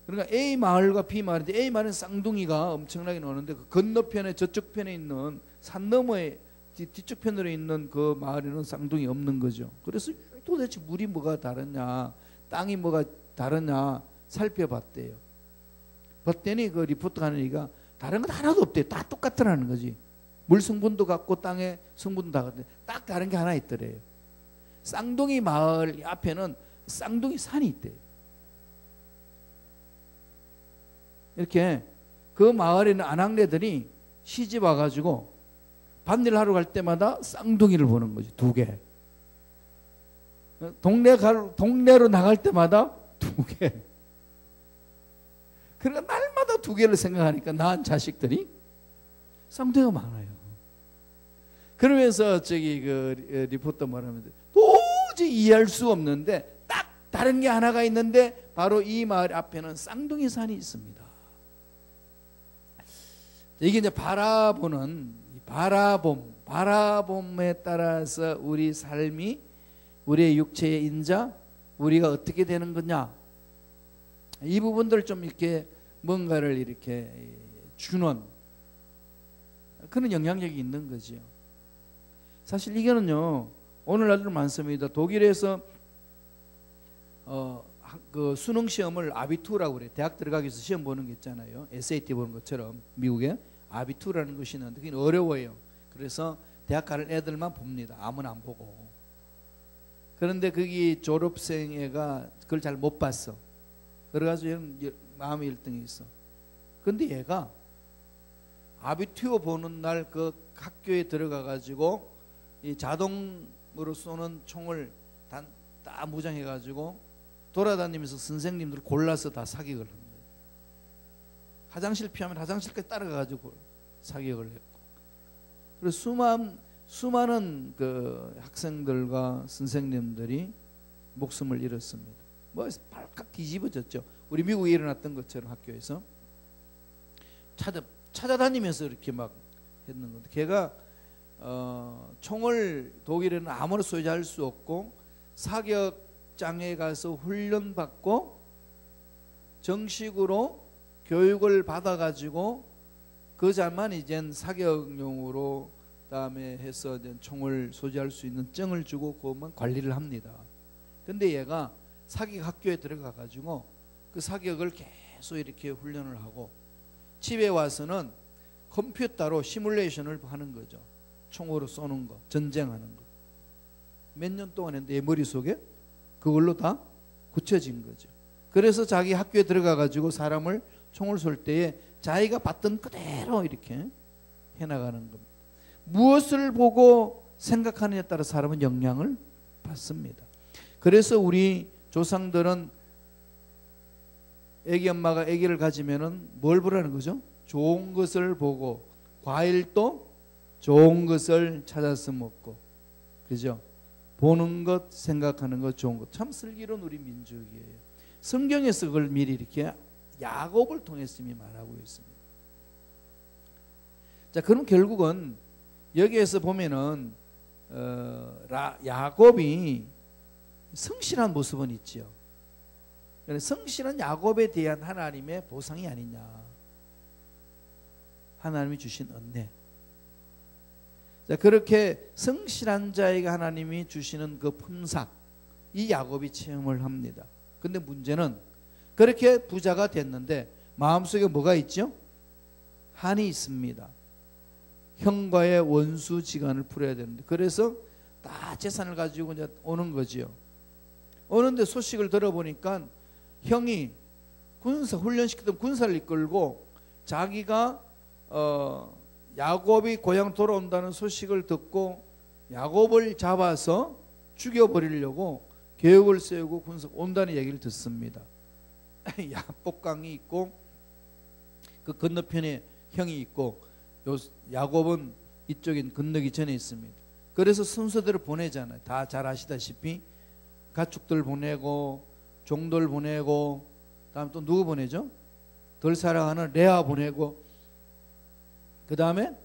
그러니까 A 마을과 B 마을인데 A 마을은 쌍둥이가 엄청나게 나오는데 그 건너편에, 저쪽 편에 있는 산 너머에 뒤쪽 편으로 있는 그 마을에는 쌍둥이 없는 거죠. 그래서 도대체 물이 뭐가 다르냐, 땅이 뭐가 다르냐 살펴봤대요. 봤더니 그 리포트가 하는 얘기가 다른 건 하나도 없대요. 다 똑같더라는 거지. 물 성분도 같고 땅의 성분도 다 같은데 딱 다른 게 하나 있더래요. 쌍둥이 마을 앞에는 쌍둥이 산이 있대요. 이렇게 그 마을에 있는 아낙네들이 시집 와가지고 밭일 하러 갈 때마다 쌍둥이를 보는 거지. 2개. 동네로 나갈 때마다 2개. 그러니까 날마다 2개를 생각하니까 낳은 자식들이 쌍둥이가 많아요. 그러면서 저기 그 리포터 말하면 도저히 이해할 수 없는데 딱 다른 게 하나가 있는데 바로 이 마을 앞에는 쌍둥이 산이 있습니다. 이게 이제 바라봄에 따라서 우리 삶이, 우리의 육체의 인자, 우리가 어떻게 되는 거냐, 이 부분들 좀 이렇게 뭔가를 이렇게 주는 그런 영향력이 있는 거죠. 사실 이거는요 오늘날도 많습니다. 독일에서 그 수능 시험을 아비투라고 그래요. 대학 들어가기 위해서 시험 보는 게 있잖아요. SAT 보는 것처럼 미국에 아비투라는 것이 있는데 그게 어려워요. 그래서 대학 가는 애들만 봅니다. 아무나 안 보고. 그런데 거기 졸업생 애가 그걸 잘 못 봤어. 그래가지고 마음의 1등이 있어. 근데 얘가 아비투어 보는 날 그 학교에 들어가가지고 이 자동으로 쏘는 총을 다 무장해가지고 돌아다니면서 선생님들 골라서 다 사격을 합니다. 화장실 피하면 화장실까지 따라가가지고 사격을 했고, 그래서 수많은 그 학생들과 선생님들이 목숨을 잃었습니다. 뭐 발칵 뒤집어졌죠. 우리 미국에 일어났던 것처럼 학교에서 찾아다니면서 이렇게 막 했는 건데, 걔가 총을 독일에는 아무나 소유할 수 없고 사격장에 가서 훈련받고 정식으로 교육을 받아가지고 그자만 이젠 사격용으로 다음에 해서 이제 총을 소지할 수 있는 증을 주고 그것만 관리를 합니다. 근데 얘가 사격 학교에 들어가가지고 그 사격을 계속 이렇게 훈련을 하고 집에 와서는 컴퓨터로 시뮬레이션을 하는 거죠. 총으로 쏘는 거, 전쟁하는 거. 몇 년 동안 했는데 내 머릿속에 그걸로 다 굳혀진 거죠. 그래서 자기 학교에 들어가 가지고 사람을 총을 쏠 때에 자기가 봤던 그대로 이렇게 해나가는 겁니다. 무엇을 보고 생각하느냐에 따라 사람은 영향을 받습니다. 그래서 우리 조상들은 애기 엄마가 아기를 가지면은 뭘 보라는 거죠? 좋은 것을 보고 과일도 좋은 것을 찾아서 먹고, 그죠? 보는 것, 생각하는 것, 좋은 것. 참 슬기로운 우리 민족이에요. 성경에서 그걸 미리 이렇게 야곱을 통해서 이미 말하고 있습니다. 자, 그럼 결국은 여기에서 보면은 야곱이 성실한 모습은 있지요. 성실한 야곱에 대한 하나님의 보상이 아니냐. 하나님이 주신 은혜. 자, 그렇게 성실한 자에게 하나님이 주시는 그 품삯, 이 야곱이 체험을 합니다. 근데 문제는 그렇게 부자가 됐는데 마음속에 뭐가 있죠? 한이 있습니다. 형과의 원수지간을 풀어야 되는데, 그래서 다 재산을 가지고 이제 오는 거지요. 오는데 소식을 들어보니까 형이 군사 훈련시키던 군사를 이끌고 자기가 야곱이 고향 돌아온다는 소식을 듣고 야곱을 잡아서 죽여버리려고 계획을 세우고 군사 온다는 얘기를 듣습니다. 야복강이 있고 그 건너편에 형이 있고 야곱은 이쪽인 건너기 전에 있습니다. 그래서 순서대로 보내잖아요. 다 잘 아시다시피 가축들 보내고 종들 보내고, 다음 또 누구 보내죠? 덜 사랑하는 레아 보내고, 그 다음에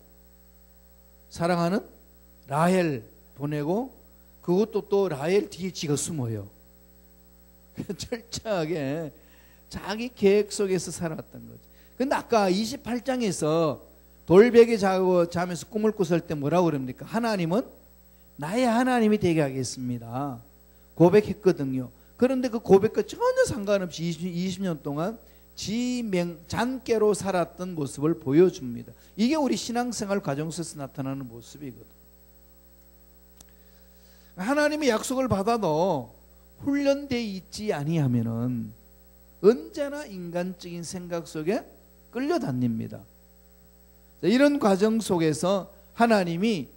사랑하는 라헬 보내고, 그것도 또 라헬 뒤에 지가 숨어요. 철저하게 자기 계획 속에서 살았던 거죠. 근데 아까 28장에서 돌베개 자면서 꿈을 꿨을 때 뭐라고 그럽니까? 하나님은 나의 하나님이 되게 하겠습니다 고백했거든요. 그런데 그 고백과 전혀 상관없이 20년 동안 잔깨로 살았던 모습을 보여줍니다. 이게 우리 신앙생활 과정 속에서 나타나는 모습이거든. 하나님의 약속을 받아도 훈련되어 있지 아니하면은 언제나 인간적인 생각 속에 끌려다닙니다. 이런 과정 속에서 하나님이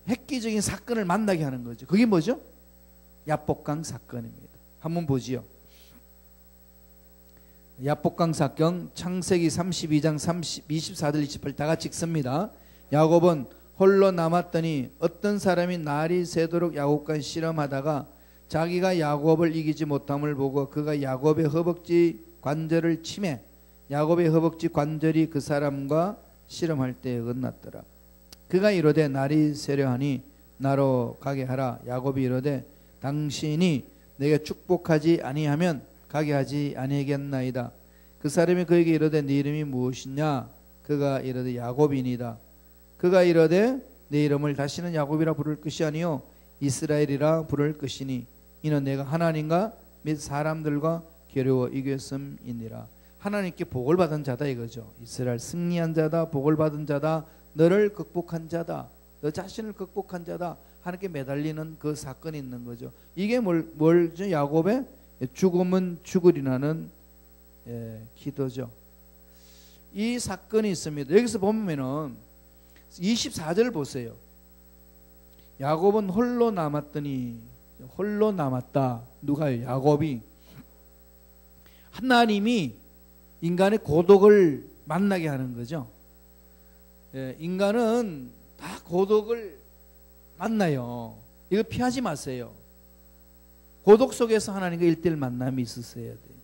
획기적인 사건을 만나게 하는 거죠. 그게 뭐죠? 야복강 사건입니다. 한번 보지요. 야복강 사건 창세기 32장 24절 28절 다 같이 읽습니다. 야곱은 홀로 남았더니 어떤 사람이 날이 새도록 야곱과 씨름하다가 자기가 야곱을 이기지 못함을 보고 그가 야곱의 허벅지 관절을 치매 야곱의 허벅지 관절이 그 사람과 씨름할 때에 끝났더라. 그가 이르되 날이 새려하니 나로 가게 하라. 야곱이 이르되 당신이 내게 축복하지 아니하면 가게 하지 아니하겠나이다. 그 사람이 그에게 이르되 네 이름이 무엇이냐? 그가 이르되 야곱이니이다. 그가 이르되 내 이름을 다시는 야곱이라 부를 것이 아니요 이스라엘이라 부를 것이니 이는 내가 하나님과 및 사람들과 겨루어 이겼음이니라. 하나님께 복을 받은 자다 이거죠. 이스라엘 승리한 자다, 복을 받은 자다, 너를 극복한 자다, 너 자신을 극복한 자다. 하나님께 매달리는 그 사건이 있는 거죠. 이게 뭘죠? 야곱의 죽음은 죽으리라는 기도죠. 이 사건이 있습니다. 여기서 보면은 24절 보세요. 야곱은 홀로 남았더니, 홀로 남았다. 누가요? 야곱이. 하나님이 인간의 고독을 만나게 하는 거죠. 인간은 다 고독을 만나요. 이거 피하지 마세요. 고독 속에서 하나님과 1:1 만남이 있으셔야 돼요.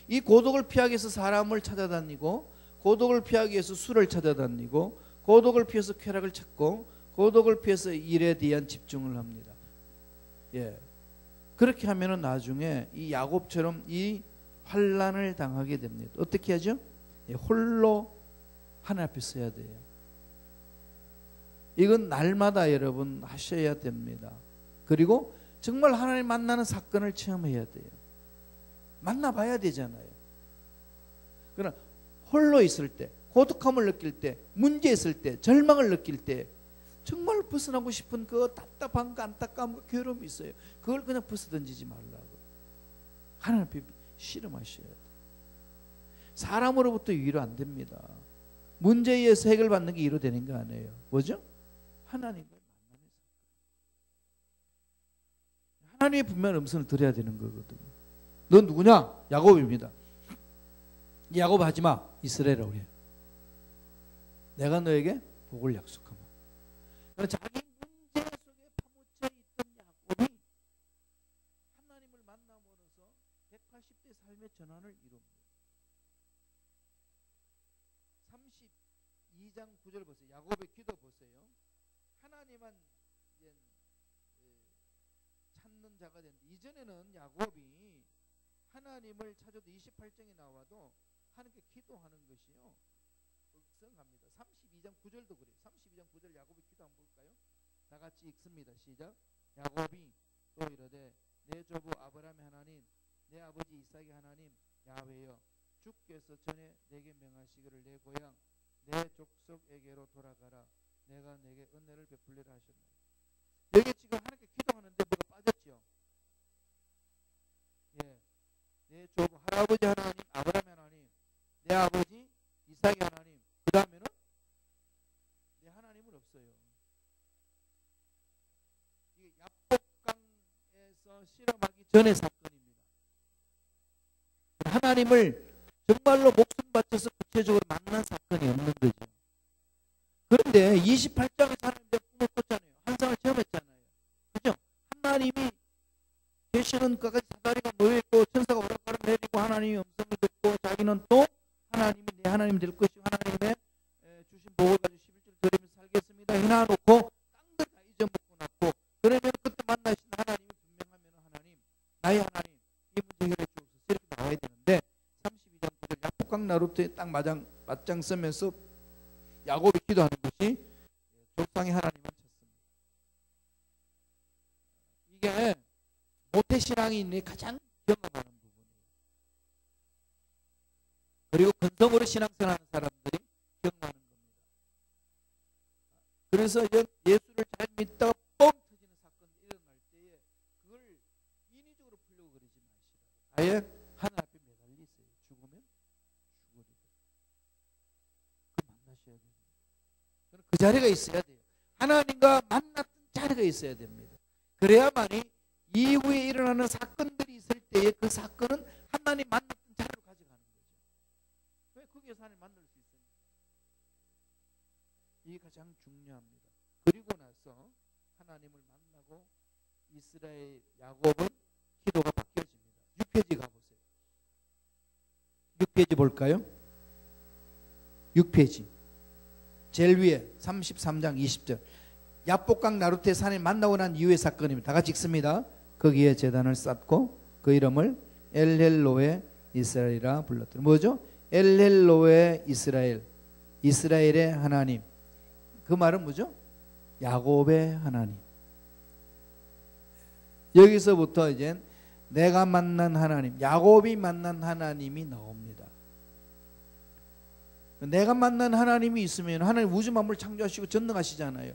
이 고독을 피하기 위해서 사람을 찾아다니고, 고독을 피하기 위해서 술을 찾아다니고, 고독을 피해서 쾌락을 찾고, 고독을 피해서 일에 대한 집중을 합니다. 그렇게 하면은 나중에 이 야곱처럼 이 환난을 당하게 됩니다. 어떻게 하죠? 홀로 하나님 앞에 서야 돼요. 이건 날마다 여러분 하셔야 됩니다. 그리고 정말 하나님 만나는 사건을 체험해야 돼요. 만나봐야 되잖아요. 그러나 홀로 있을 때, 고독함을 느낄 때, 문제 있을 때, 절망을 느낄 때 정말 벗어나고 싶은 그 답답함과 안타까움과 괴로움이 있어요. 그걸 그냥 벗어던지지 말라고. 하나님 앞에 씨름하셔야 돼요. 사람으로부터 위로 안 됩니다. 문제에 의해서 해결받는 게 위로되는 거 아니에요. 뭐죠? 하나님과 만나는 사람. 하나님의 분명한 음성을 들어야 되는 거거든요. 넌 누구냐? 야곱입니다. 야곱 하지마. 이스라엘이라고 그래요. 내가 너에게 복을 약속하마. 자기 문제 속에 파묻혀 있던 야곱이 하나님을 만남으로써 180대 삶의 전환을 이룹니다. 32장 9절 보세요. 야곱의 기도 보세요. 하나님만 찾는 자가 된다. 이전에는 야곱이 하나님을 찾아도 28장에 나와도 하나님께 기도하는 것이요 극성합니다. 32장 9절도 그래요. 32장 9절 야곱의 기도 한번 볼까요? 다 같이 읽습니다. 시작. 야곱이 또 이르되 내 조부 아브라함의 하나님 내 아버지 이삭의 하나님 야훼여 주께서 전에 내게 명하시기를 내 고향 내 족속에게로 돌아가라. 내가 내게 은혜를 베풀리라 하셨나요? 여기 지금 하나님께 기도하는데 뭐가 빠졌죠? 예, 내 조부 할아버지 하나님 아브라함의 하나님 내 아버지 이삭의 하나님 그 다음에는 내 하나님은 없어요. 이게 야복강에서 실험하기 전의 사건입니다. 하나님을 정말로 목숨 바쳐서 구체적으로 만난 사건이 없는 거죠. 그런데 28장에 사람들 꿈을 꿨잖아요. 환상을 체험했잖아요. 그죠? 하나님이 계시는 것까지 사다리가 모여있고 천사가 오락가락 내리고 하나님이 음성을 듣고 자기는 또 하나님이 내 하나님 될 것이고 하나님의 주신 복을 가지고 11절 드리면서 살겠습니다. 해놔놓고 땅들 다 잊어먹고 났고 그러면 그때 만나신 하나님이 분명하면 하나님 나의 하나님 이 문제 해결해 주옵소서 이렇게 나와야 되는데 32장 9절 야복강 나루트에 딱 맞장 쓰면서 야곱이 기도하는 것이 족상의 하나님만 찾습니다. 이게 모태신앙인이 가장 경험하는 부분이에요. 그리고 근성으로 신앙생활하는 사람들이 경험하는 겁니다. 그래서 예수를 잘 믿다가 뻥 터지는 사건이 일어날 때에 그걸 인위적으로 풀려고 그러지 마시라. 아예 하나님 앞에 매달려 있어요. 죽으면 죽으리라. 그 만나셔야 됩니다. 그 자리가 있어야 돼요. 하나님과 만났던 자리가 있어야 됩니다. 그래야만이 이후에 일어나는 사건들이 있을 때에 그 사건은 하나님 만났던 자리로 가져가는 거죠. 왜 거기에서 하나님 만날 수 있습니까? 이게 가장 중요합니다. 그리고 나서 하나님을 만나고 이스라엘 야곱은 기도가 바뀌어집니다. 6페이지 가보세요. 6페이지 볼까요? 6페이지 제일 위에 33장 20절 야복강 나루테 산에 만나고 난 이후의 사건입니다. 다 같이 읽습니다. 거기에 제단을 쌓고 그 이름을 엘헬로의 이스라엘이라 불렀더라. 뭐죠? 엘헬로의 이스라엘, 이스라엘의 하나님. 그 말은 뭐죠? 야곱의 하나님. 여기서부터 이제 내가 만난 하나님, 야곱이 만난 하나님이 나옵니다. 내가 만난 하나님이 있으면 하나님 우주 만물 창조하시고 전능하시잖아요.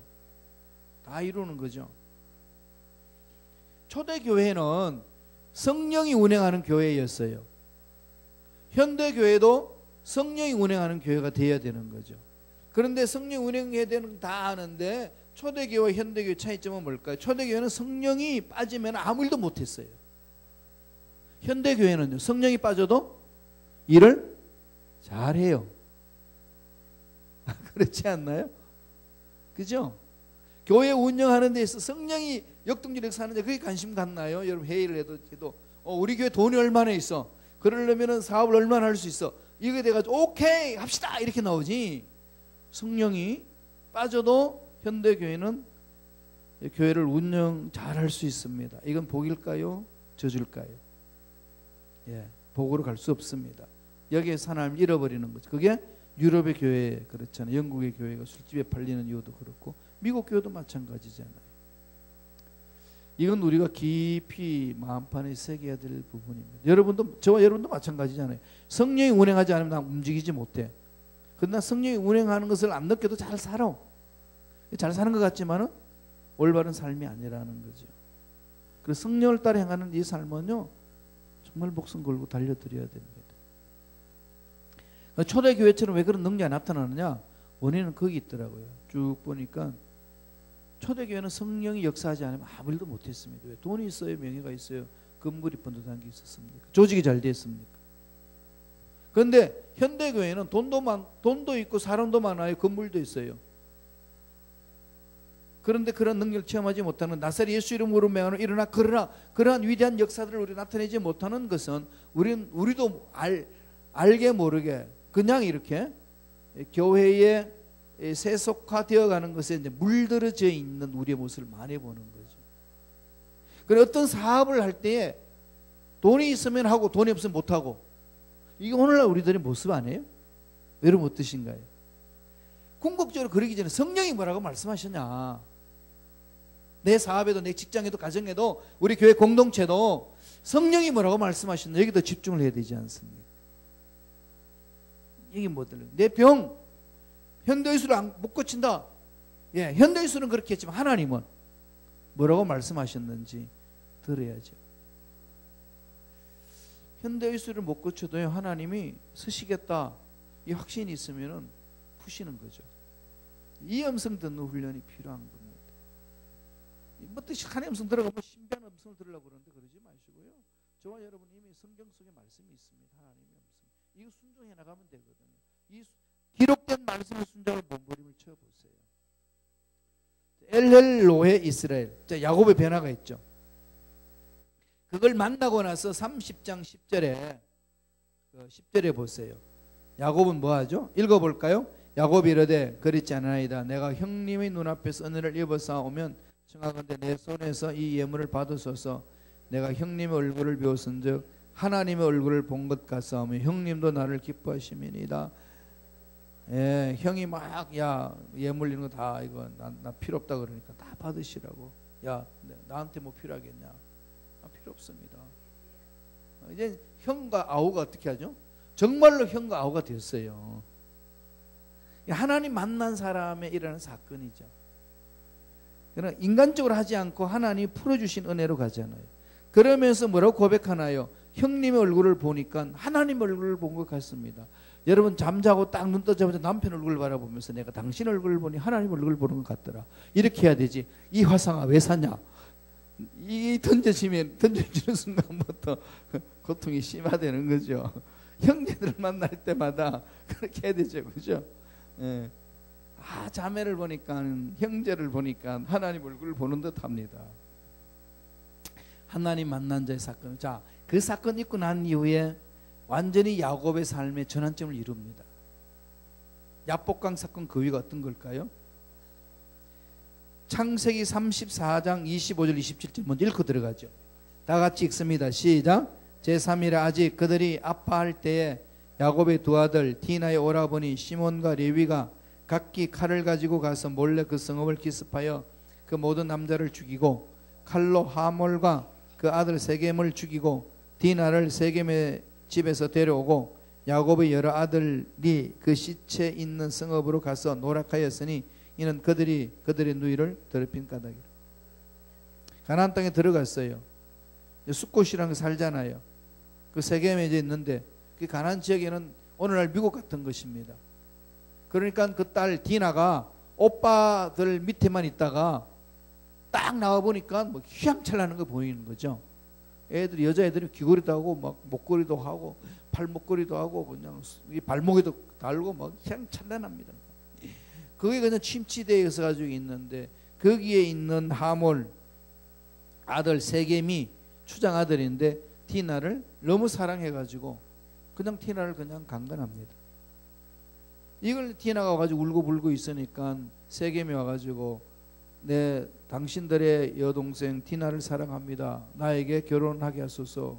다 이루는 거죠. 초대교회는 성령이 운행하는 교회였어요. 현대교회도 성령이 운행하는 교회가 되어야 되는 거죠. 그런데 성령 운행해야 되는 건 다 아는데 초대교회와 현대교회 차이점은 뭘까요? 초대교회는 성령이 빠지면 아무 일도 못했어요. 현대교회는요, 성령이 빠져도 일을 잘해요. 그렇지 않나요? 그죠? 교회 운영하는 데 있어서 성령이 역동적으로 사는데 그게 관심 갖나요? 여러분 회의를 해도 우리 교회 돈이 얼마나 있어? 그러려면 사업을 얼마나 할 수 있어? 이게 돼가지고 오케이 합시다 이렇게 나오지. 성령이 빠져도 현대교회는 교회를 운영 잘 할 수 있습니다. 이건 복일까요? 저줄까요? 예, 복으로 갈 수 없습니다. 여기에서 하나님을 잃어버리는 거죠. 그게 유럽의 교회 그렇잖아요. 영국의 교회가 술집에 팔리는 이유도 그렇고 미국 교회도 마찬가지잖아요. 이건 우리가 깊이 마음판에 새겨야 될 부분입니다. 여러분도 저와 여러분도 마찬가지잖아요. 성령이 운행하지 않으면 나 움직이지 못해. 그러나 성령이 운행하는 것을 안 느껴도 잘 살아. 잘 사는 것 같지만은 올바른 삶이 아니라는 거죠. 그래서 성령을 따라 행하는 이 삶은요, 정말 목숨 걸고 달려드려야 됩니다. 초대교회처럼 왜 그런 능력이 나타나느냐? 원인은 거기 있더라고요. 쭉 보니까 초대교회는 성령이 역사하지 않으면 아무 일도 못했습니다. 왜? 돈이 있어요, 명예가 있어요, 건물이 번듯한 게 있었습니까? 조직이 잘 됐습니까? 그런데 현대교회는 돈도 있고 사람도 많아요, 건물도 있어요. 그런데 그런 능력을 체험하지 못하는, 나사렛 예수 이름으로 명하는 일어나 그러나 그러한 위대한 역사들을 우리 나타내지 못하는 것은 우리도 알게 모르게 그냥 이렇게 교회에 세속화되어 가는 것에 이제 물들어져 있는 우리의 모습을 많이 보는 거죠. 그리고 어떤 사업을 할 때에 돈이 있으면 하고 돈이 없으면 못 하고, 이게 오늘날 우리들의 모습 아니에요? 여러분 어떠신가요? 궁극적으로 그러기 전에 성령이 뭐라고 말씀하셨냐? 내 사업에도, 내 직장에도, 가정에도, 우리 교회 공동체도 성령이 뭐라고 말씀하셨나? 여기도 집중을 해야 되지 않습니까? 이게 뭐들? 내 병, 현대의술을 못 고친다. 예, 현대의술은 그렇게 했지만 하나님은 뭐라고 말씀하셨는지 들어야죠. 현대의술을 못 고쳐도요, 하나님이 쓰시겠다, 이 확신이 있으면은 푸시는 거죠. 이 음성 듣는 훈련이 필요한 겁니다. 뭐 뜻이 하나님 음성 들어가면 신비한 음성을 들으려고 그러는데 그러지 마시고요. 저와 여러분 이미 성경 속에 말씀이 있습니다. 하나님의 음성. 이거 순종해 나가면 되거든요. 이 기록된 말씀을 순종을 몸부림을 쳐보세요. 엘헬로헤 이스라엘. 자, 야곱의 변화가 있죠. 그걸 만나고 나서 30장 10절에 보세요. 야곱은 뭐하죠? 읽어볼까요? 야곱이 이르되 그렇지 않아이다. 내가 형님의 눈앞에서 은혜를 입어사오면 청하건대 내 손에서 이 예물을 받으소서. 내가 형님의 얼굴을 배웠은즉 하나님의 얼굴을 본 것 같사오며 형님도 나를 기뻐하시미니이다. 예, 형이 막 야 예물 이런 거 다 이거 나 필요 없다 그러니까 다 받으시라고. 야 나한테 뭐 필요하겠냐? 필요 없습니다. 이제 형과 아우가 어떻게 하죠? 정말로 형과 아우가 됐어요. 하나님 만난 사람에 일어나는 사건이죠. 그러나 인간적으로 하지 않고 하나님이 풀어주신 은혜로 가잖아요. 그러면서 뭐라고 고백하나요? 형님의 얼굴을 보니까 하나님 얼굴을 본 것 같습니다. 여러분 잠자고 딱 눈 떠자마자 남편 얼굴을 바라보면서 내가 당신 얼굴을 보니 하나님 얼굴을 보는 것 같더라. 이렇게 해야 되지. 이 화상아 왜 사냐? 이 던져지는 순간부터 고통이 심화되는 거죠. 형제들을 만날 때마다 그렇게 해야 되죠. 그죠? 예. 자매를 보니까, 형제를 보니까 하나님 얼굴을 보는 듯 합니다. 하나님 만난 자의 사건. 자, 그 사건 있고 난 이후에 완전히 야곱의 삶의 전환점을 이룹니다. 야복강 사건 그 위가 어떤 걸까요? 창세기 34장 25절 27절 먼저 읽고 들어가죠. 다 같이 읽습니다. 시작. 제3일에 아직 그들이 아파할 때에 야곱의 두 아들 디나의 오라버니 시몬과 레위가 각기 칼을 가지고 가서 몰래 그 성읍을 기습하여 그 모든 남자를 죽이고 칼로 하몰과 그 아들 세겜을 죽이고 디나를 세겜의 집에서 데려오고 야곱의 여러 아들이 그 시체 있는 성읍으로 가서 노락하였으니 이는 그들이 그들의 누이를 더럽힌 까닭이라. 가나안 땅에 들어갔어요. 숫곳이라는 거 살잖아요. 그 세겜에 이제 있는데 그 가나안 지역에는 오늘날 미국 같은 것입니다. 그러니까 그 딸 디나가 오빠들 밑에만 있다가 딱 나와 보니까 뭐 휘황찬란한 거 보이는 거죠. 여자애들이 귀걸이도 하고 막 목걸이도 하고 팔목걸이도 하고 그냥 이 발목에도 달고 막 휘황찬란합니다. 그게 그냥 침치대에 있어가지고 있는데 거기에 있는 하몰 아들 세겜이 추장 아들인데 디나를 너무 사랑해가지고 그냥 디나를 그냥 강간합니다. 이걸 디나가 와가지고 울고 불고 있으니까 세겜이 와가지고 당신들의 여동생 디나를 사랑합니다. 나에게 결혼하게 하소서.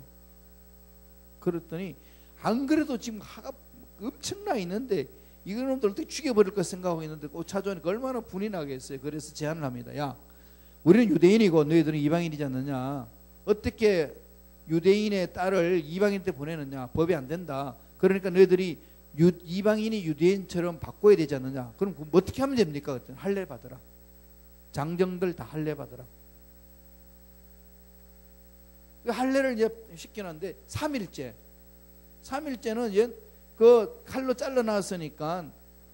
그랬더니 안 그래도 지금 화가 엄청나 있는데 이놈들 어떻게 죽여버릴까 생각하고 있는데 꼭 찾아오니까 얼마나 분이 나겠어요. 그래서 제안을 합니다. 야, 우리는 유대인이고 너희들은 이방인이지 않느냐? 어떻게 유대인의 딸을 이방인한테 보내느냐? 법이 안 된다. 그러니까 너희들이 이방인이 유대인처럼 바꿔야 되지 않느냐? 그럼 어떻게 하면 됩니까? 그랬더니 할례 받으라. 장정들 다 할례 받으라. 할례를 이제 시켜놨는데 3일째는 이제 그 칼로 잘라놨으니까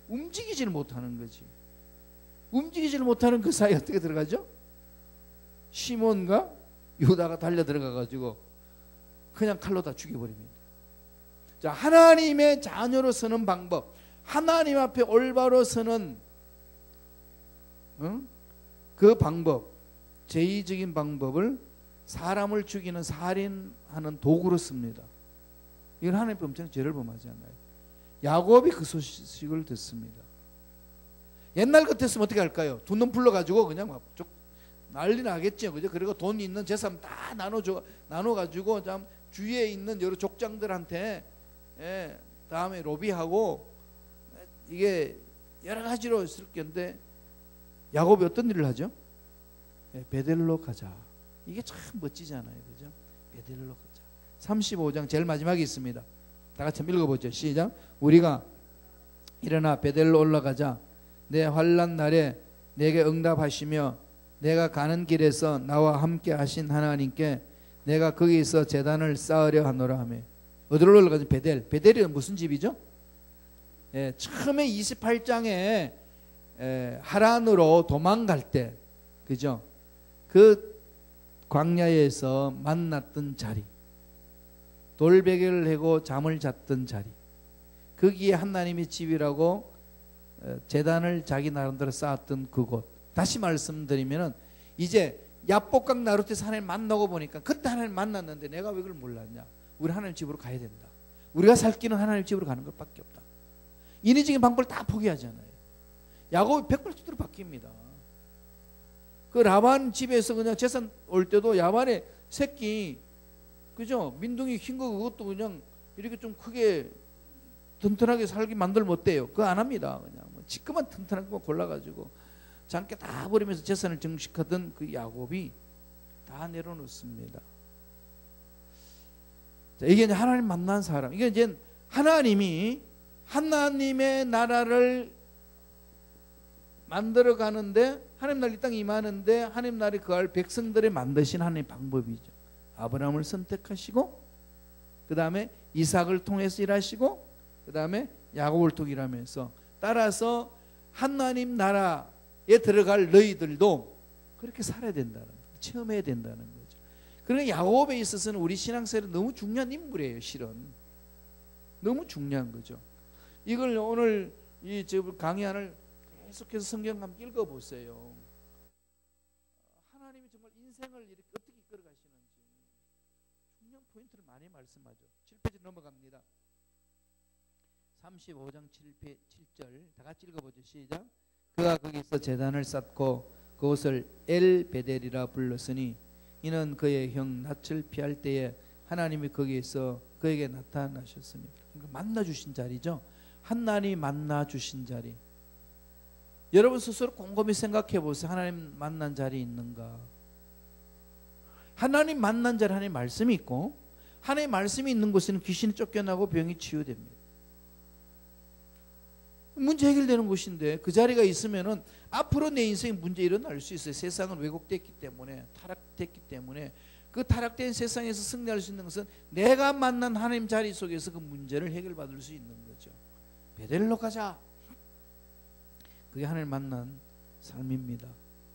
움직이지를 못하는 거지. 움직이지를 못하는 그 사이에 어떻게 들어가죠? 시몬과 유다가 달려 들어가가지고 그냥 칼로 다 죽여버립니다. 자, 하나님의 자녀로 서는 방법, 하나님 앞에 올바로 서는 그 방법, 제의적인 방법을 사람을 죽이는 살인하는 도구로 씁니다. 이건 하나님 엄청 죄를 범하지 않아요. 야곱이 그 소식을 듣습니다. 옛날 같았으면 어떻게 할까요? 두 놈 불러가지고 그냥 막 난리 나겠죠, 그죠? 그리고 돈 있는 재산 다 나눠가지고 참 주위에 있는 여러 족장들한테 다음에 로비하고 이게 여러 가지로 있을 건데 야곱이 어떤 일을 하죠? 베델로 가자. 이게 참 멋지잖아요, 그죠? 베델로 가자. 35장 제일 마지막에 있습니다. 다 같이 한번 읽어보죠. 시작. 우리가 일어나 베델로 올라가자. 내 환난 날에 내게 응답하시며 내가 가는 길에서 나와 함께 하신 하나님께 내가 거기서 제단을 쌓으려 하노라 하며. 어디로 올라가죠? 베델. 베델이 무슨 집이죠? 처음에 28장에 하란으로 도망갈 때, 그죠? 그 광야에서 만났던 자리, 돌베개를 해고 잠을 잤던 자리, 거기에 하나님의 집이라고 제단을 자기 나름대로 쌓았던 그곳. 다시 말씀드리면은 이제 야복강 나루트에서 하나님 만나고 보니까 그때 하나님 만났는데 내가 왜 그걸 몰랐냐? 우리 하나님 집으로 가야 된다. 우리가 살 길은 하나님 집으로 가는 것밖에 없다. 인위적인 방법을 다 포기하잖아요. 야곱이 180도로 바뀝니다. 그 라반 집에서 그냥 재산 올 때도 야반의 새끼, 그죠? 민둥이 흰 거 그것도 그냥 이렇게 좀 크게 튼튼하게 살게 만들면 어때요? 그거 안 합니다. 그냥 뭐 지금만 튼튼한 거 골라가지고 장께 다 버리면서 재산을 증식하던 그 야곱이 다 내려놓습니다. 자, 이게 이제 하나님 만난 사람. 이게 이제 하나님이 하나님의 나라를 만들어 가는데 하나님 나라 이 땅에 임하는데 하나님 나라에 거할 백성들을 만드신 하나님의 방법이죠. 아브라함을 선택하시고 그 다음에 이삭을 통해서 일하시고 그 다음에 야곱을 통해 일하면서 따라서 하나님 나라에 들어갈 너희들도 그렇게 살아야 된다는 거예요. 체험해야 된다는 거죠. 그러니까 야곱에 있어서는 우리 신앙생활에 너무 중요한 인물이에요. 실은 너무 중요한 거죠. 이걸 오늘 이 강의안을 계속해서 성경 함께 읽어보세요. 하나님이 정말 인생을 이렇게 어떻게 이끌어가시는지 중요한 포인트를 많이 말씀하죠. 7페이지 넘어갑니다. 35장 7절 다 같이 읽어보죠. 시작. 그가 거기서 제단을 쌓고 그곳을 엘베델이라 불렀으니 이는 그의 형 낯을 피할 때에 하나님이 거기에서 그에게 나타나셨습니다. 그러니까 만나주신 자리죠. 하나님이 만나주신 자리. 여러분 스스로 곰곰이 생각해 보세요. 하나님 만난 자리 있는가? 하나님 만난 자리 하나님 말씀이 있고 하나님 말씀이 있는 곳에는 귀신이 쫓겨나고 병이 치유됩니다. 문제 해결되는 곳인데 그 자리가 있으면은 앞으로 내 인생에 문제 일어날 수 있어요. 세상은 왜곡됐기 때문에 타락됐기 때문에 그 타락된 세상에서 승리할 수 있는 것은 내가 만난 하나님 자리 속에서 그 문제를 해결받을 수 있는 거죠. 베델로 가자. 그게 하나님 만난 삶입니다.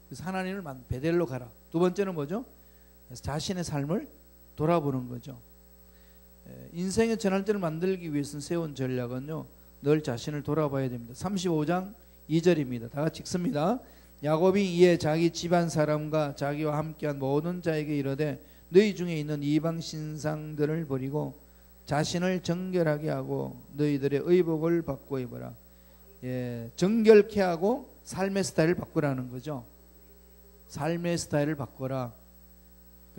그래서 하나님을 베델로 가라. 두 번째는 뭐죠? 자신의 삶을 돌아보는 거죠. 인생의 전환점을 만들기 위해서 세운 전략은요, 늘 자신을 돌아봐야 됩니다. 35장 2절입니다. 다 같이 읽습니다. 야곱이 이에 자기 집안 사람과 자기와 함께한 모든 자에게 이르되 너희 중에 있는 이방 신상들을 버리고 자신을 정결하게 하고 너희들의 의복을 바꿔 입어라. 정결케 하고 삶의 스타일을 바꾸라는 거죠. 삶의 스타일을 바꿔라.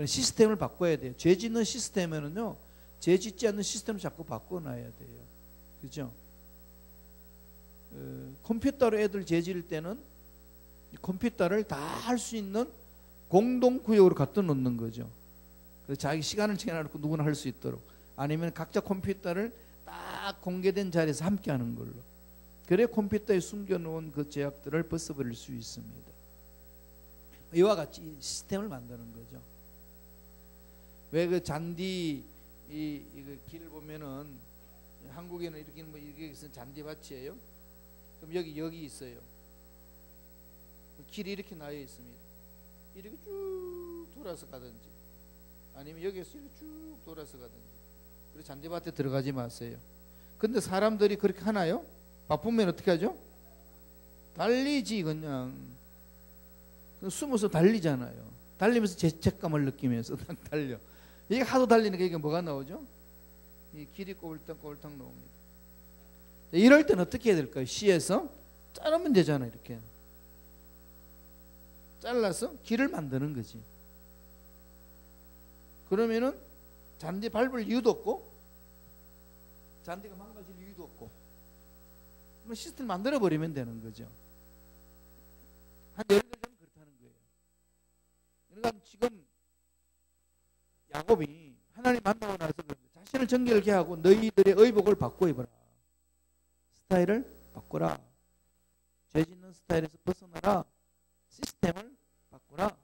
시스템을 바꿔야 돼요. 죄 짓는 시스템에는요, 죄 짓지 않는 시스템을 자꾸 바꿔놔야 돼요. 그죠? 컴퓨터로 애들 죄 지을 때는 컴퓨터를 다 할 수 있는 공동구역으로 갖다 놓는 거죠. 그래서 자기 시간을 정해놓고 누구나 할 수 있도록. 아니면 각자 컴퓨터를 딱 딱 공개된 자리에서 함께하는 걸로. 그래 컴퓨터에 숨겨놓은 그 제약들을 벗어버릴 수 있습니다. 이와 같이 시스템을 만드는 거죠. 왜 그 잔디 이거 길 보면은 한국에는 이렇게 뭐 이게 있으면 잔디밭이에요. 그럼 여기 있어요. 길이 이렇게 나여 있습니다. 이렇게 쭉 돌아서 가든지 아니면 여기에서 이렇게 쭉 돌아서 가든지. 그리고 잔디밭에 들어가지 마세요. 근데 사람들이 그렇게 하나요? 바쁘면 어떻게 하죠? 달리지. 그냥 숨어서 달리잖아요. 달리면서 죄책감을 느끼면서 딱 달려. 이게 하도 달리니까 이게 뭐가 나오죠? 이 길이 꼬불탕꼬불탕 나옵니다. 이럴 때는 어떻게 해야 될까요? 시에서 자르면 되잖아요. 이렇게 잘라서 길을 만드는 거지. 그러면은 잔디 밟을 이유도 없고 잔디가 망가질 이유도 없고 그럼 시스템 만들어 버리면 되는 거죠. 한 예를 들면 그렇다는 거예요. 그러니까 지금 야곱이 하나님 만나고 나서 자신을 정결케 하고 너희들의 의복을 바꿔 입어라. 스타일을 바꾸라. 죄 짓는 스타일에서 벗어나라. 시스템을 바꾸라.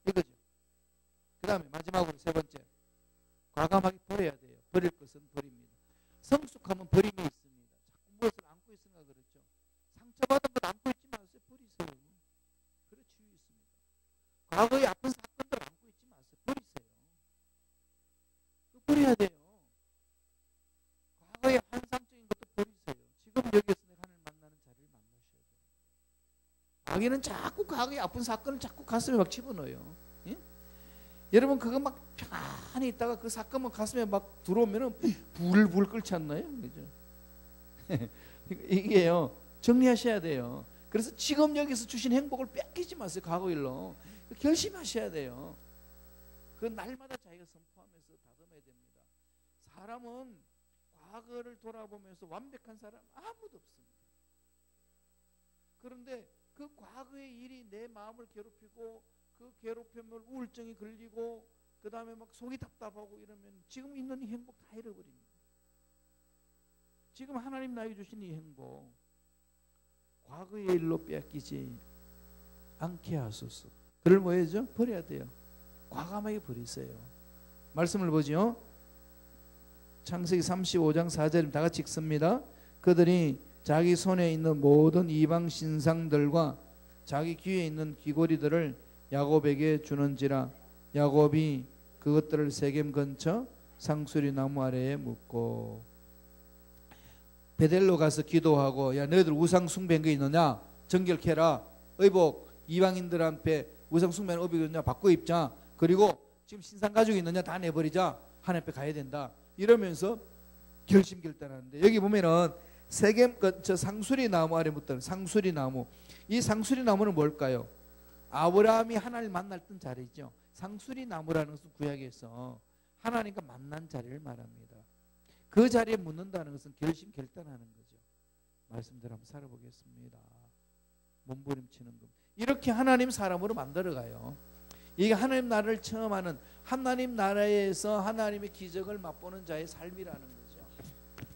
이거죠. 그 다음에 마지막으로 세 번째, 과감하게 버려야 돼요. 버릴 것은 버립니다. 성숙하면 버림이 있습니다. 자꾸 무엇을 안고 있으니까 그렇죠. 상처받은 것 안고 있지 마세요. 버리세요. 그래 치유 있습니다. 과거의 아픈 사건들 안고 있지 마세요. 버리세요. 버려야 돼요. 과거의 환상적인 것도 버리세요. 지금 여기에서 내가 하나님 만나는 자리를 만나셔야 돼요. 마귀는 자꾸 과거의 아픈 사건을 자꾸 가슴에 막 집어넣어요. 예? 여러분 그거 막 편안히 있다가 그 사건만 가슴에 막 들어오면은 불불 끓지 않나요? 그죠? 이게요 정리하셔야 돼요. 그래서 지금 여기서 주신 행복을 뺏기지 마세요. 과거 일로 결심하셔야 돼요. 그 날마다 자기가 선포하면서 다듬어야 됩니다. 사람은 과거를 돌아보면서 완벽한 사람 아무도 없습니다. 그런데 그 과거의 일이 내 마음을 괴롭히고 그 괴롭힘을 우울증이 걸리고 그 다음에 막 속이 답답하고 이러면 지금 있는 이 행복 다 잃어버립니다. 지금 하나님 나에게 주신 이 행복 과거의 일로 뺏기지 않게 하소서. 그걸 뭐 해야죠? 버려야 돼요. 과감하게 버리세요. 말씀을 보죠. 창세기 35장 4절 다 같이 읽습니다. 그들이 자기 손에 있는 모든 이방 신상들과 자기 귀에 있는 귀고리들을 야곱에게 주는지라 야곱이 그것들을 세겜 근처 상수리 나무 아래에 묻고. 베델로 가서 기도하고 야 너희들 우상 숭배한 거 있느냐 정결케라. 의복 이방인들한테 우상 숭배한 의복 있느냐 바꿔 입자. 그리고 지금 신상 가지고 있느냐 다 내버리자. 하나님 앞에 가야 된다. 이러면서 결심결단하는데 여기 보면은 세겜 근처 상수리 나무 아래 묻던 상수리 나무. 이 상수리 나무는 뭘까요? 아브라함이 하나님을 만날 던 자리죠. 상수리 나무라는 것은 구약에서 하나님과 만난 자리를 말합니다. 그 자리에 묻는다는 것은 결심결단하는 거죠. 말씀대로 한번 살아보겠습니다. 몸부림치는 것. 이렇게 하나님 사람으로 만들어가요. 이게 하나님 나라를 처음 하는 하나님 나라에서 하나님의 기적을 맛보는 자의 삶이라는 거죠.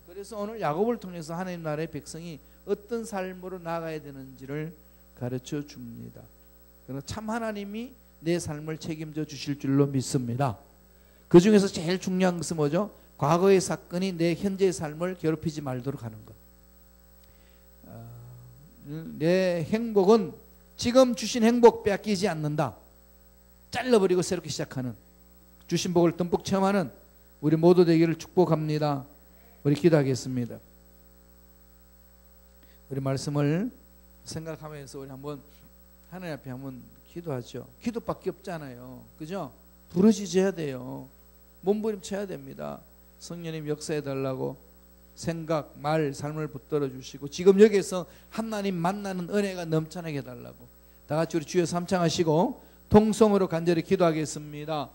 그래서 오늘 야곱을 통해서 하나님 나라의 백성이 어떤 삶으로 나가야 되는지를 가르쳐 줍니다. 그러나 참 하나님이 내 삶을 책임져 주실 줄로 믿습니다. 그 중에서 제일 중요한 것은 뭐죠? 과거의 사건이 내 현재의 삶을 괴롭히지 말도록 하는 것. 내 행복은 지금 주신 행복 빼앗기지 않는다. 잘라버리고 새롭게 시작하는 주신 복을 듬뿍 체험하는 우리 모두 되기를 축복합니다. 우리 기도하겠습니다. 우리 말씀을 생각하면서 우리 한번 하나님 앞에 한번 기도하죠. 기도밖에 없잖아요. 그죠? 부르짖어야 돼요. 몸부림쳐야 됩니다. 성령님 역사해 달라고 생각, 말, 삶을 붙들어 주시고 지금 여기에서 하나님 만나는 은혜가 넘쳐나게 해달라고 다 같이 우리 주여 삼창하시고 통성으로 간절히 기도하겠습니다.